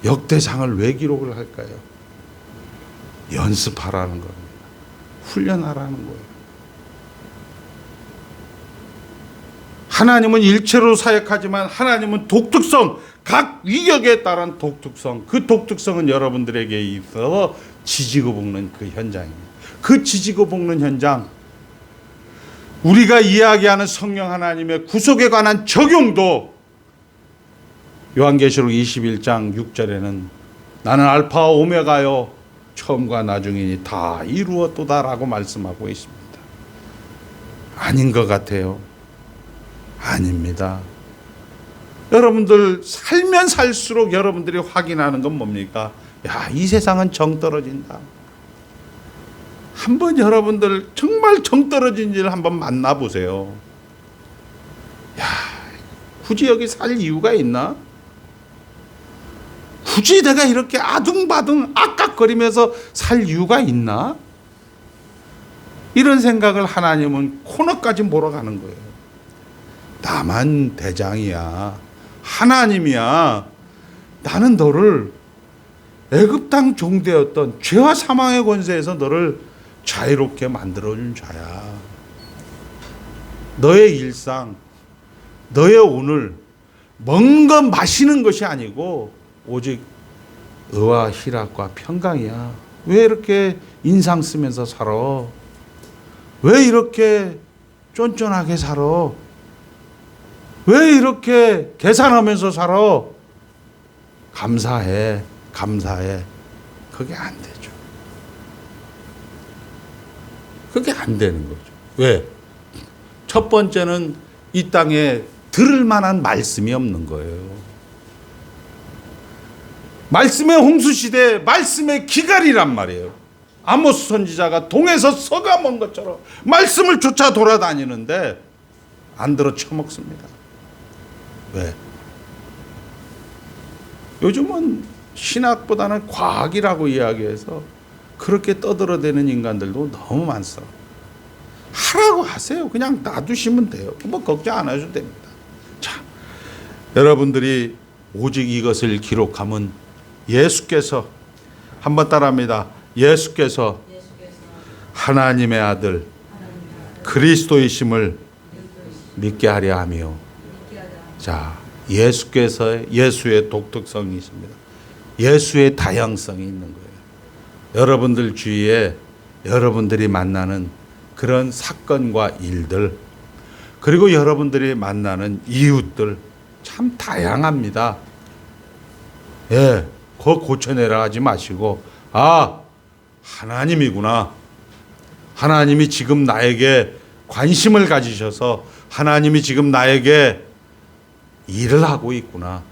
역대상을 왜 기록을 할까요? 연습하라는 겁니다. 훈련하라는 거예요. 하나님은 일체로 사역하지만 하나님은 독특성, 각 위격에 따른 독특성, 그 독특성은 여러분들에게 있어 지지고 볶는 그 현장입니다. 그 지지고 볶는 현장, 우리가 이야기하는 성령 하나님의 구속에 관한 적용도 요한계시록 21장 6절에는 나는 알파와 오메가요 처음과 나중이니 다 이루었도다라고 말씀하고 있습니다. 아닌 것 같아요. 아닙니다. 여러분들 살면 살수록 여러분들이 확인하는 건 뭡니까? 야, 이 세상은 정 떨어진다. 한번 여러분들 정말 정 떨어진 일을 한번 만나보세요. 야, 굳이 여기 살 이유가 있나? 굳이 내가 이렇게 아둥바둥 악각거리면서 살 이유가 있나? 이런 생각을 하나님은 코너까지 몰아가는 거예요. 나만 대장이야. 하나님이야. 나는 너를 애굽 땅 종되었던 죄와 사망의 권세에서 너를 자유롭게 만들어준 자야. 너의 일상, 너의 오늘 먹는 것 마시는 것이 아니고 오직 의와 희락과 평강이야. 왜 이렇게 인상 쓰면서 살아? 왜 이렇게 쫀쫀하게 살아? 왜 이렇게 계산하면서 살아? 감사해, 감사해. 그게 안 되죠. 그게 안 되는 거죠. 왜? 첫 번째는 이 땅에 들을 만한 말씀이 없는 거예요. 말씀의 홍수시대, 말씀의 기갈이란 말이에요. 아모스 선지자가 동에서 서가 먼 것처럼 말씀을 쫓아 돌아다니는데 안 들어 처먹습니다. 왜? 요즘은 신학보다는 과학이라고 이야기해서 그렇게 떠들어대는 인간들도 너무 많소. 하라고 하세요. 그냥 놔두시면 돼요. 뭐 걱정 안 하셔도 됩니다. 자, 여러분들이 오직 이것을 기록하면 예수께서 한번 따라합니다. 예수께서 하나님의 아들 그리스도이심을 믿게 하려 하며, 자, 예수께서 예수의 독특성이 있습니다. 예수의 다양성이 있는 거예요. 여러분들 주위에 여러분들이 만나는 그런 사건과 일들, 그리고 여러분들이 만나는 이웃들 참 다양합니다. 예, 그거 고쳐내라 하지 마시고, 아, 하나님이구나. 하나님이 지금 나에게 관심을 가지셔서 하나님이 지금 나에게 일을 하고 있구나.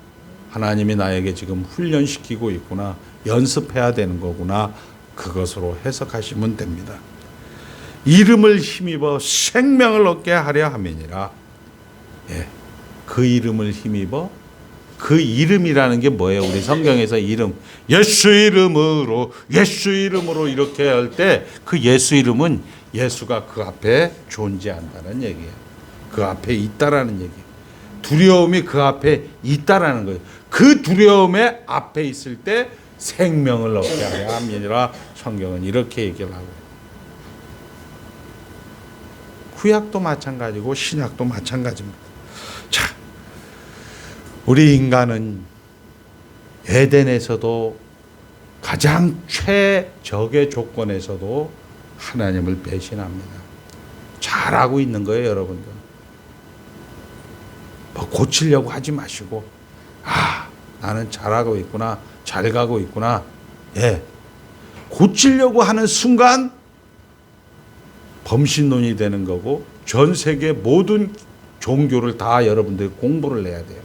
하나님이 나에게 지금 훈련시키고 있구나. 연습해야 되는 거구나. 그것으로 해석하시면 됩니다. 이름을 힘입어 생명을 얻게 하려 함이니라. 예, 그 이름을 힘입어, 그 이름이라는 게 뭐예요? 우리 성경에서 이름, 예수 이름으로, 예수 이름으로 이렇게 할 때 그 예수 이름은 예수가 그 앞에 존재한다는 얘기예요. 그 앞에 있다라는 얘기예요. 두려움이 그 앞에 있다라는 거예요. 그 두려움의 앞에 있을 때 생명을 얻게 하려 함이니라. 성경은 이렇게 얘기를 하고, 구약도 마찬가지고 신약도 마찬가지입니다. 자, 우리 인간은 에덴에서도 가장 최적의 조건에서도 하나님을 배신합니다. 잘하고 있는 거예요, 여러분들. 뭐 고치려고 하지 마시고, 아, 나는 잘하고 있구나, 잘 가고 있구나. 예, 고치려고 하는 순간 범신론이 되는 거고, 전 세계 모든 종교를 다 여러분들이 공부를 해야 돼요.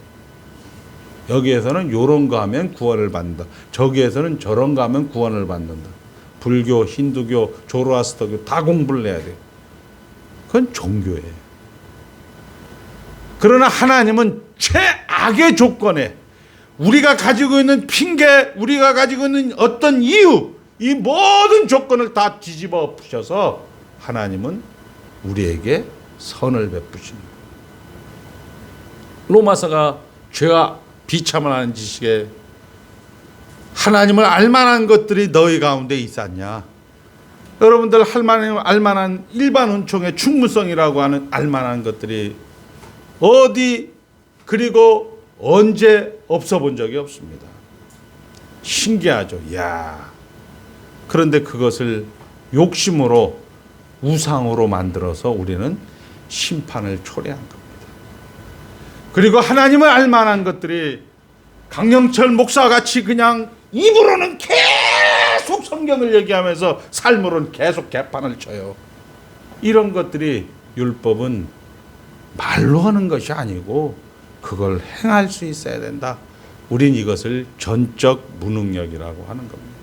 여기에서는 요런 거 하면 구원을 받는다. 저기에서는 저런 거 하면 구원을 받는다. 불교, 힌두교, 조로아스터교 다 공부를 해야 돼요. 그건 종교예요. 그러나 하나님은 악의 조건에 우리가 가지고 있는 핑계, 우리가 가지고 있는 어떤 이유, 이 모든 조건을 다 뒤집어 푸셔서 하나님은 우리에게 선을 베푸시는 거예요. 로마서가 죄와 비참을 하는 지식에 하나님을 알만한 것들이 너희 가운데 있었냐? 여러분들 알만한 일반 은총의 충분성이라고 하는 알만한 것들이 어디 그리고 언제 없어 본 적이 없습니다. 신기하죠. 야. 그런데 그것을 욕심으로 우상으로 만들어서 우리는 심판을 초래한 겁니다. 그리고 하나님을 알만한 것들이 강영철 목사 같이 그냥 입으로는 계속 성경을 얘기하면서 삶으로는 계속 개판을 쳐요. 이런 것들이 율법은 말로 하는 것이 아니고 그걸 행할 수 있어야 된다. 우린 이것을 전적 무능력이라고 하는 겁니다.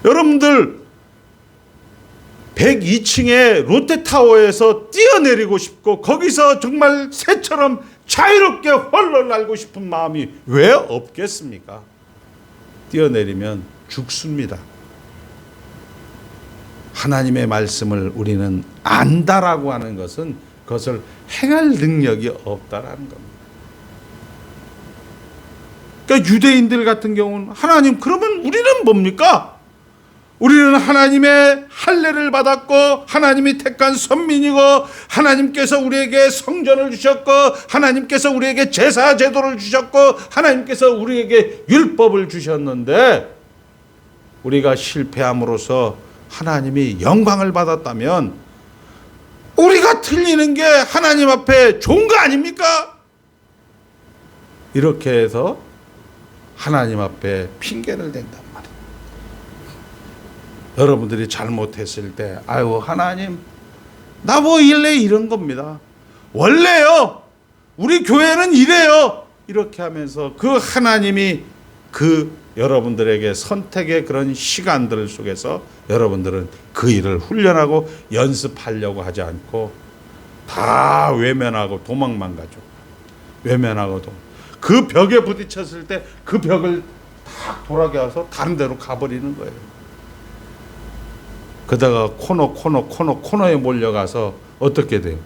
여러분들 102층의 롯데타워에서 뛰어내리고 싶고 거기서 정말 새처럼 자유롭게 헐렁 날고 싶은 마음이 왜 없겠습니까? 뛰어내리면 죽습니다. 하나님의 말씀을 우리는 안다라고 하는 것은 그것을 행할 능력이 없다라는 겁니다. 그러니까 유대인들 같은 경우는 하나님 그러면 우리는 뭡니까? 우리는 하나님의 할례를 받았고 하나님이 택한 선민이고 하나님께서 우리에게 성전을 주셨고 하나님께서 우리에게 제사 제도를 주셨고 하나님께서 우리에게 율법을 주셨는데 우리가 실패함으로써 하나님이 영광을 받았다면 우리가 틀리는 게 하나님 앞에 좋은 거 아닙니까? 이렇게 해서 하나님 앞에 핑계를 댄단 말이에요. 여러분들이 잘못했을 때 아유 하나님 나 뭐 일래 이런 겁니다. 원래요 우리 교회는 이래요. 이렇게 하면서 그 하나님이 그 여러분들에게 선택의 그런 시간들 속에서 여러분들은 그 일을 훈련하고 연습하려고 하지 않고 다 외면하고 도망만 가죠. 외면하고 그 벽에 부딪혔을 때 그 벽을 탁 돌아가서 다른 데로 가버리는 거예요. 그러다가 코너에 몰려가서 어떻게 돼요?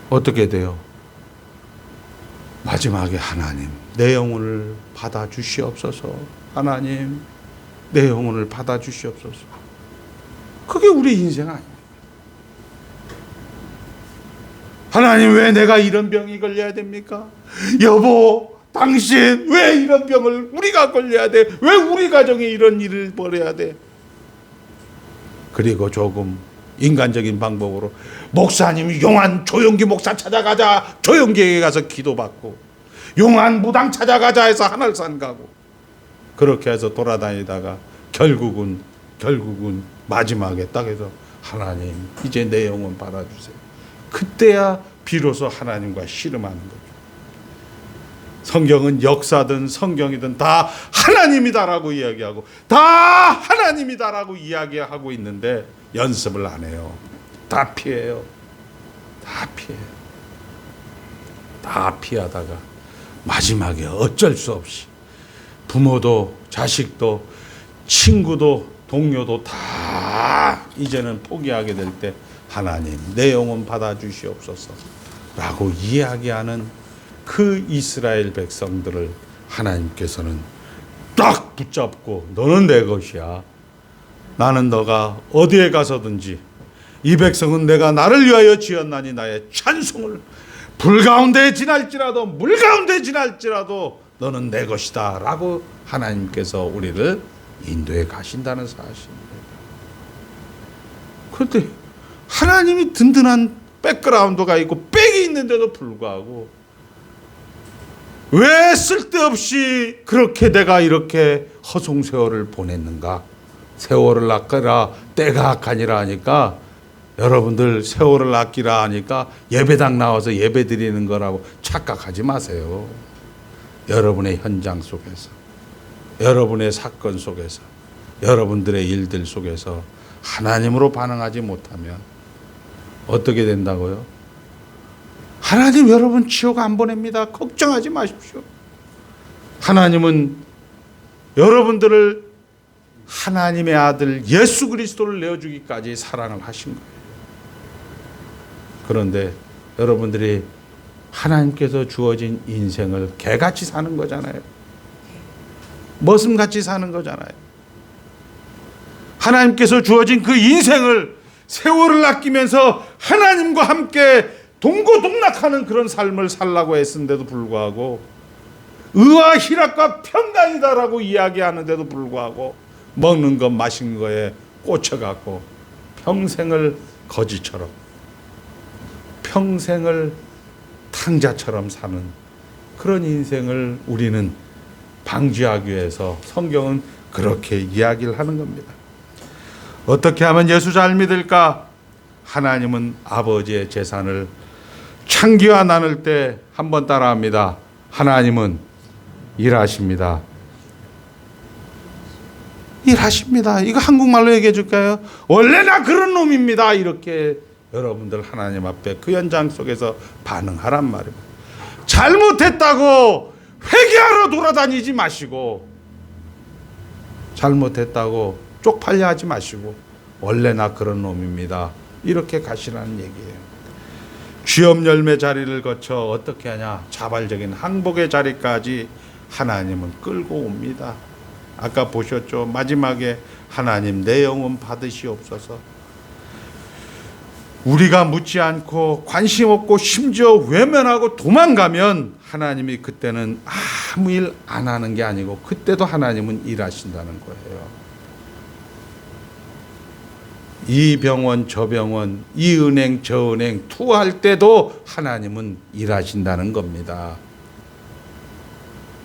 어떻게 돼요? 마지막에 하나님 내 영혼을 받아주시옵소서. 하나님 내 영혼을 받아주시옵소서. 그게 우리 인생 아닙니까? 하나님 왜 내가 이런 병이 걸려야 됩니까? 여보 당신 왜 이런 병을 우리가 걸려야 돼? 왜 우리 가정에 이런 일을 벌여야 돼? 그리고 조금 인간적인 방법으로 목사님 용한 조용기 목사 찾아가자. 조용기에게 가서 기도받고 용한 무당 찾아가자 해서 하늘산 가고 그렇게 해서 돌아다니다가 결국은 마지막에 딱 해서 하나님 이제 내 영혼 받아주세요. 그때야 비로소 하나님과 씨름하는 거죠. 성경은 역사든 성경이든 다 하나님이다라고 이야기하고 다 하나님이다라고 이야기하고 있는데 연습을 안 해요. 다 피해요. 다 피하다가 마지막에 어쩔 수 없이 부모도 자식도 친구도 동료도 다 이제는 포기하게 될 때 하나님 내 영혼 받아주시옵소서 라고 이야기하는 그 이스라엘 백성들을 하나님께서는 딱 붙잡고 너는 내 것이야. 나는 너가 어디에 가서든지 이 백성은 내가 나를 위하여 지었나니 나의 찬송을 불 가운데 지날지라도 물 가운데 지날지라도 너는 내 것이다 라고 하나님께서 우리를 인도해 가신다는 사실입니다. 그런데 하나님이 든든한 백그라운드가 있고 백이 있는데도 불구하고 왜 쓸데없이 그렇게 내가 이렇게 허송세월을 보냈는가? 세월을 아끼라 때가 악하니라 하니까 여러분들 세월을 아끼라 하니까 예배당 나와서 예배 드리는 거라고 착각하지 마세요. 여러분의 현장 속에서 여러분의 사건 속에서 여러분들의 일들 속에서 하나님으로 반응하지 못하면 어떻게 된다고요? 하나님 여러분 지옥 안 보냅니다. 걱정하지 마십시오. 하나님은 여러분들을 하나님의 아들 예수 그리스도를 내어주기까지 사랑을 하신 거예요. 그런데 여러분들이 하나님께서 주어진 인생을 개같이 사는 거잖아요. 머슴같이 사는 거잖아요. 하나님께서 주어진 그 인생을 세월을 아끼면서 하나님과 함께 동고동락하는 그런 삶을 살라고 했는데도 불구하고 의와 희락과 평강이다라고 이야기하는데도 불구하고 먹는 것 마시는 거에 꽂혀갖고 평생을 거지처럼 평생을 탕자처럼 사는 그런 인생을 우리는 방지하기 위해서 성경은 그렇게 이야기를 하는 겁니다. 어떻게 하면 예수 잘 믿을까? 하나님은 아버지의 재산을 창기와 나눌 때 한번 따라합니다. 하나님은 일하십니다. 일하십니다. 이거 한국말로 얘기해 줄까요? 원래 나 그런 놈입니다. 이렇게 여러분들 하나님 앞에 그 현장 속에서 반응하란 말입니다. 잘못했다고 회개하러 돌아다니지 마시고, 잘못했다고 쪽팔려 하지 마시고, 원래 나 그런 놈입니다. 이렇게 가시라는 얘기예요. 쥐업 열매 자리를 거쳐 어떻게 하냐? 자발적인 항복의 자리까지 하나님은 끌고 옵니다. 아까 보셨죠? 마지막에 하나님 내 영혼 받으시옵소서. 우리가 묻지 않고 관심 없고 심지어 외면하고 도망가면 하나님이 그때는 아무 일 안 하는 게 아니고 그때도 하나님은 일하신다는 거예요. 이 병원 저 병원, 이 은행 저 은행 투어할 때도 하나님은 일하신다는 겁니다.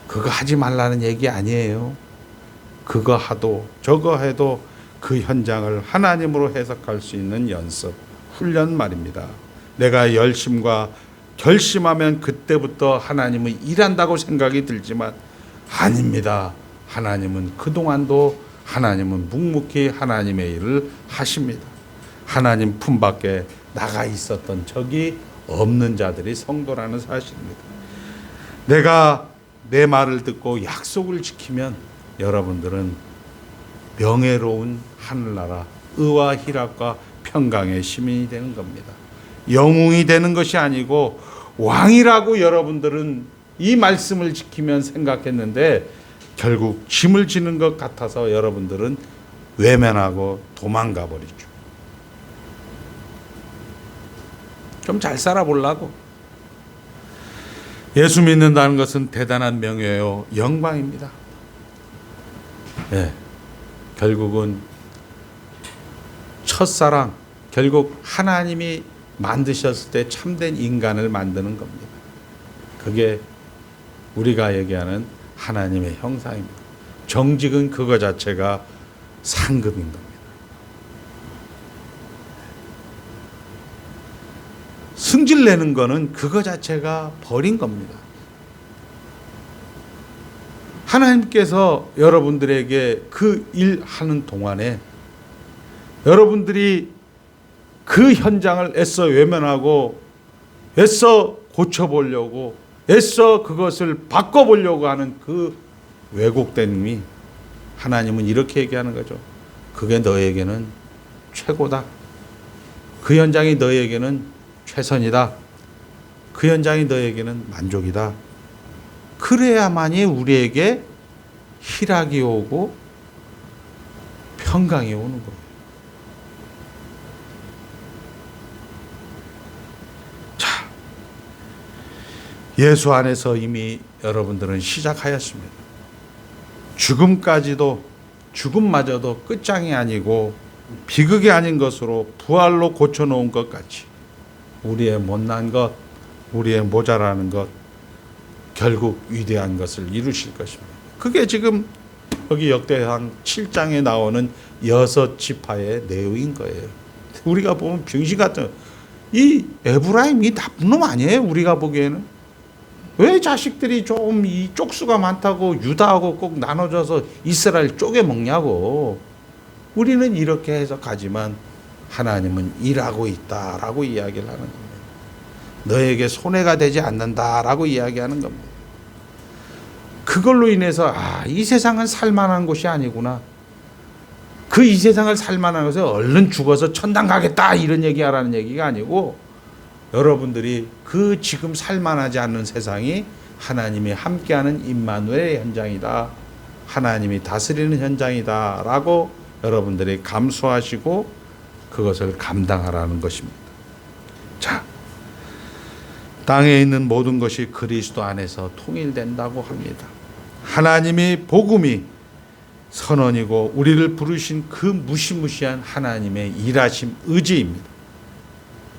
그거 하지 말라는 얘기 아니에요. 그거 하도 저거 해도 그 현장을 하나님으로 해석할 수 있는 연습, 훈련 말입니다. 내가 열심과 결심하면 그때부터 하나님은 일한다고 생각이 들지만 아닙니다. 하나님은 그동안도 하나님은 묵묵히 하나님의 일을 하십니다. 하나님 품 밖에 나가 있었던 적이 없는 자들이 성도라는 사실입니다. 내가 내 말을 듣고 약속을 지키면 여러분들은 명예로운 하늘나라 의와 희락과 평강의 시민이 되는 겁니다. 영웅이 되는 것이 아니고 왕이라고 여러분들은 이 말씀을 지키면 생각했는데 결국 짐을 지는 것 같아서 여러분들은 외면하고 도망가 버리죠. 좀 잘 살아보려고. 예수 믿는다는 것은 대단한 명예요, 영광입니다. 네, 결국은 첫사랑, 결국 하나님이 만드셨을 때 참된 인간을 만드는 겁니다. 그게 우리가 얘기하는 하나님의 형상입니다. 정직은 그거 자체가 상급인 겁니다. 승질 내는 거는 그거 자체가 벌인 겁니다. 하나님께서 여러분들에게 그 일하는 동안에 여러분들이 그 현장을 애써 외면하고 애써 고쳐보려고 애써 그것을 바꿔보려고 하는 그 왜곡됨이 하나님은 이렇게 얘기하는 거죠. 그게 너에게는 최고다. 그 현장이 너에게는 최선이다. 그 현장이 너에게는 만족이다. 그래야만이 우리에게 희락이 오고 평강이 오는 거예요. 자, 예수 안에서 이미 여러분들은 시작하였습니다. 죽음마저도 끝장이 아니고 비극이 아닌 것으로 부활로 고쳐놓은 것 같이 우리의 못난 것, 우리의 모자라는 것, 결국 위대한 것을 이루실 것입니다. 그게 지금 여기 역대상 7장에 나오는 6지파의 내용인 거예요. 우리가 보면 병신 같은, 이 에브라임이 나쁜 놈 아니에요? 우리가 보기에는. 왜 자식들이 좀 이 쪽수가 많다고 유다하고 꼭 나눠져서 이스라엘 쪼개 먹냐고. 우리는 이렇게 해석하지만 하나님은 일하고 있다라고 이야기를 하는 겁니다. 너에게 손해가 되지 않는다라고 이야기하는 겁니다. 그걸로 인해서 이 세상은 살만한 곳이 아니구나. 그 이 세상을 살만한 곳에 얼른 죽어서 천당 가겠다 이런 얘기하라는 얘기가 아니고, 여러분들이 그 지금 살만하지 않는 세상이 하나님이 함께하는 임마누엘의 현장이다, 하나님이 다스리는 현장이다 라고 여러분들이 감수하시고 그것을 감당하라는 것입니다. 자, 땅에 있는 모든 것이 그리스도 안에서 통일된다고 합니다. 하나님이 복음이 선언이고 우리를 부르신 그 무시무시한 하나님의 일하심 의지입니다.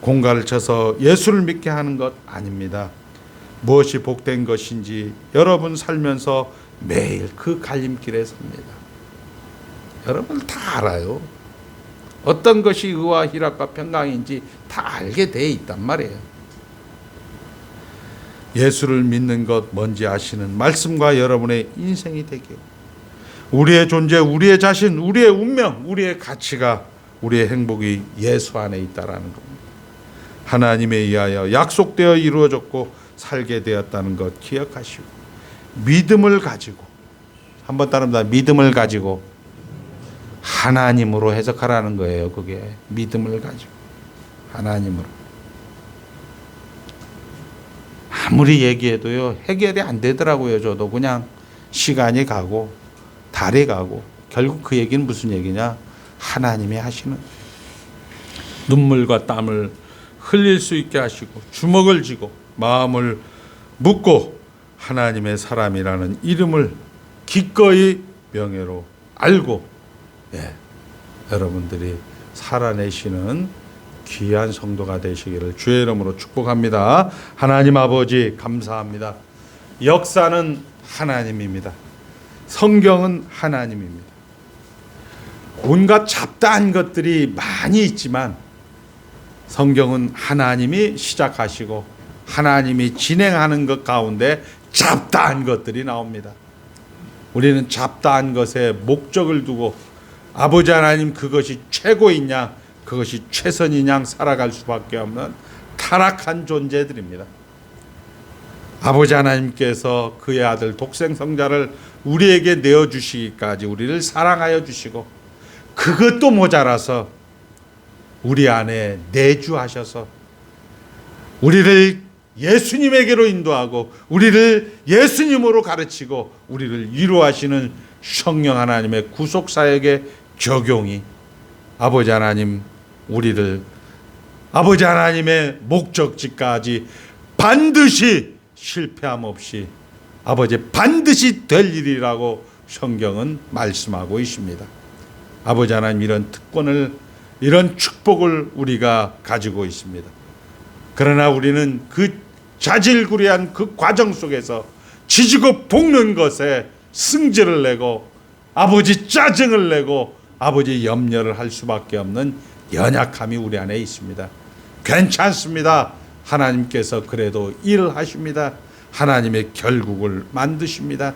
공갈을 쳐서 예수를 믿게 하는 것 아닙니다. 무엇이 복된 것인지 여러분 살면서 매일 그 갈림길에 섭니다. 여러분 다 알아요. 어떤 것이 의와 희락과 평강인지 다 알게 돼 있단 말이에요. 예수를 믿는 것 뭔지 아시는 말씀과 여러분의 인생이 되기를, 우리의 존재, 우리의 자신, 우리의 운명, 우리의 가치가, 우리의 행복이 예수 안에 있다라는 겁니다. 하나님에 의하여 약속되어 이루어졌고 살게 되었다는 것 기억하시고, 믿음을 가지고, 한번 따릅니다. 믿음을 가지고 하나님으로 해석하라는 거예요. 그게 믿음을 가지고 하나님으로. 아무리 얘기해도요 해결이 안 되더라고요. 저도 그냥 시간이 가고 달이 가고, 결국 그 얘기는 무슨 얘기냐, 하나님이 하시는, 눈물과 땀을 흘릴 수 있게 하시고 주먹을 쥐고 마음을 묻고 하나님의 사람이라는 이름을 기꺼이 명예로 알고, 여러분들이 살아내시는 귀한 성도가 되시기를 주의 이름으로 축복합니다. 하나님 아버지 감사합니다. 역사는 하나님입니다. 성경은 하나님입니다. 온갖 잡다한 것들이 많이 있지만 성경은 하나님이 시작하시고 하나님이 진행하는 것 가운데 잡다한 것들이 나옵니다. 우리는 잡다한 것에 목적을 두고 아버지 하나님 그것이 최고이냐, 그것이 최선이냐 살아갈 수밖에 없는 타락한 존재들입니다. 아버지 하나님께서 그의 아들 독생성자를 우리에게 내어주시기까지 우리를 사랑하여 주시고, 그것도 모자라서 우리 안에 내주하셔서 우리를 예수님에게로 인도하고 우리를 예수님으로 가르치고 우리를 위로하시는 성령 하나님의 구속사역의 적용이, 아버지 하나님 우리를 아버지 하나님의 목적지까지 반드시 실패함 없이 아버지 반드시 될 일이라고 성경은 말씀하고 있습니다. 아버지 하나님 이런 특권을, 이런 축복을 우리가 가지고 있습니다. 그러나 우리는 그 자질구레한 그 과정 속에서 지지고 볶는 것에 승질을 내고 아버지 짜증을 내고 아버지 염려를 할 수밖에 없는 연약함이 우리 안에 있습니다. 괜찮습니다. 하나님께서 그래도 일을 하십니다. 하나님의 결국을 만드십니다.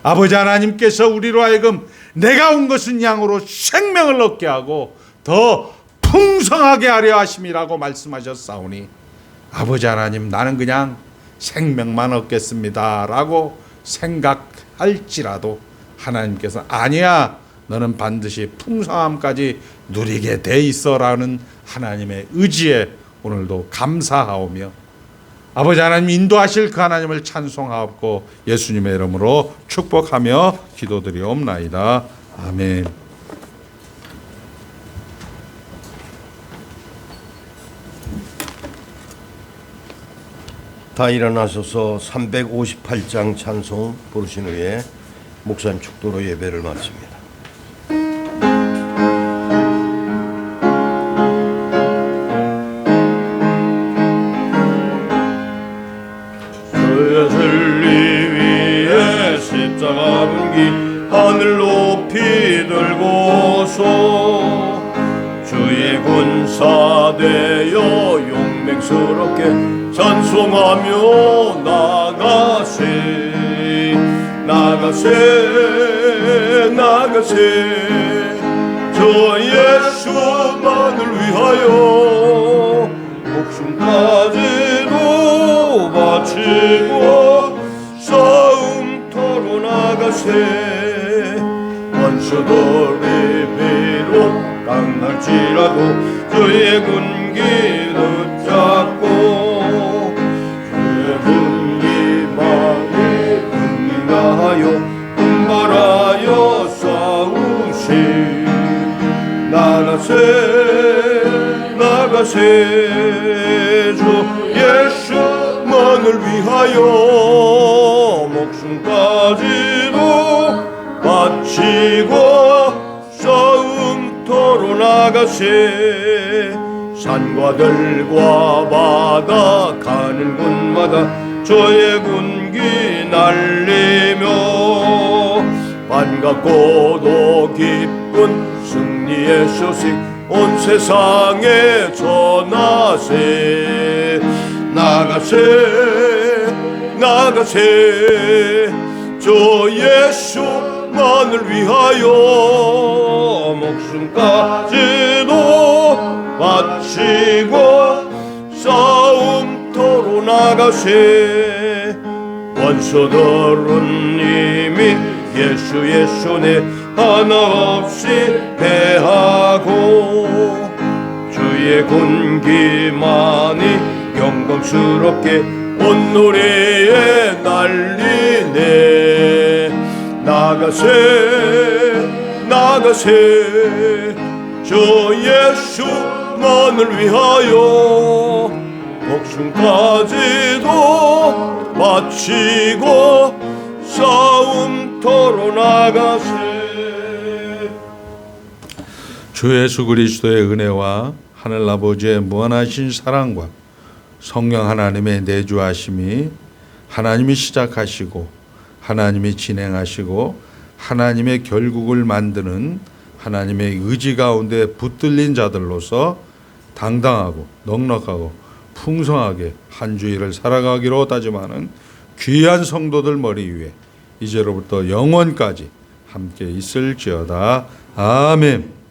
아버지 하나님께서 우리로 하여금 내가 온 것은 양으로 생명을 얻게 하고 더 풍성하게 하려 하심이라고 말씀하셨사오니, 아버지 하나님 나는 그냥 생명만 얻겠습니다 라고 생각할지라도 하나님께서 아니야, 너는 반드시 풍성함까지 누리게 돼 있어라는 하나님의 의지에 오늘도 감사하오며 아버지 하나님 인도하실 그 하나님을 찬송하옵고 예수님의 이름으로 축복하며 기도드리옵나이다. 아멘. 다 일어나셔서 358장 찬송 부르신 후에 목사님 축도로 예배를 마칩니다. 주의 진리 위에 십자가 분기 하늘 높이 들고서 주의 군사 되어 용맹스럽게 찬송하며 나가세 나가세 나가세 저 예수만을 위하여 목숨까지도 바치고 싸움터로 나가세. 원수들이 비록 강할지라도 주의 군기 붙잡고 주의 군기만에 흥하여 분발하여 싸우시. 나가세 나가세 주 예수만을 위하여 목숨까지도 바치고 싸움터로 나가세. 산과 들과 바다 가는 곳마다 저의 군기 날리며 반갑고도 기쁜 승리의 소식 온 세상에 전하세. 나가세 나가세 저 예수만을 위하여 목숨까지도 바치고 싸움터로 나가세. 원수들은 이미 예수의 손에 하나 없이 패하고 주의 군기만이 영광스럽게 온 노래에 날리네. 나가세 나가세 저 예수만을 위하여 목숨까지도 바치고 싸움터로 나가세. 주 예수 그리스도의 은혜와 하늘 아버지의 무한하신 사랑과 성령 하나님의 내주하심이 하나님이 시작하시고 하나님이 진행하시고 하나님의 결국을 만드는 하나님의 의지 가운데 붙들린 자들로서 당당하고 넉넉하고 풍성하게 한 주일을 살아가기로 다짐하는 귀한 성도들 머리 위에 이제로부터 영원까지 함께 있을지어다. 아멘.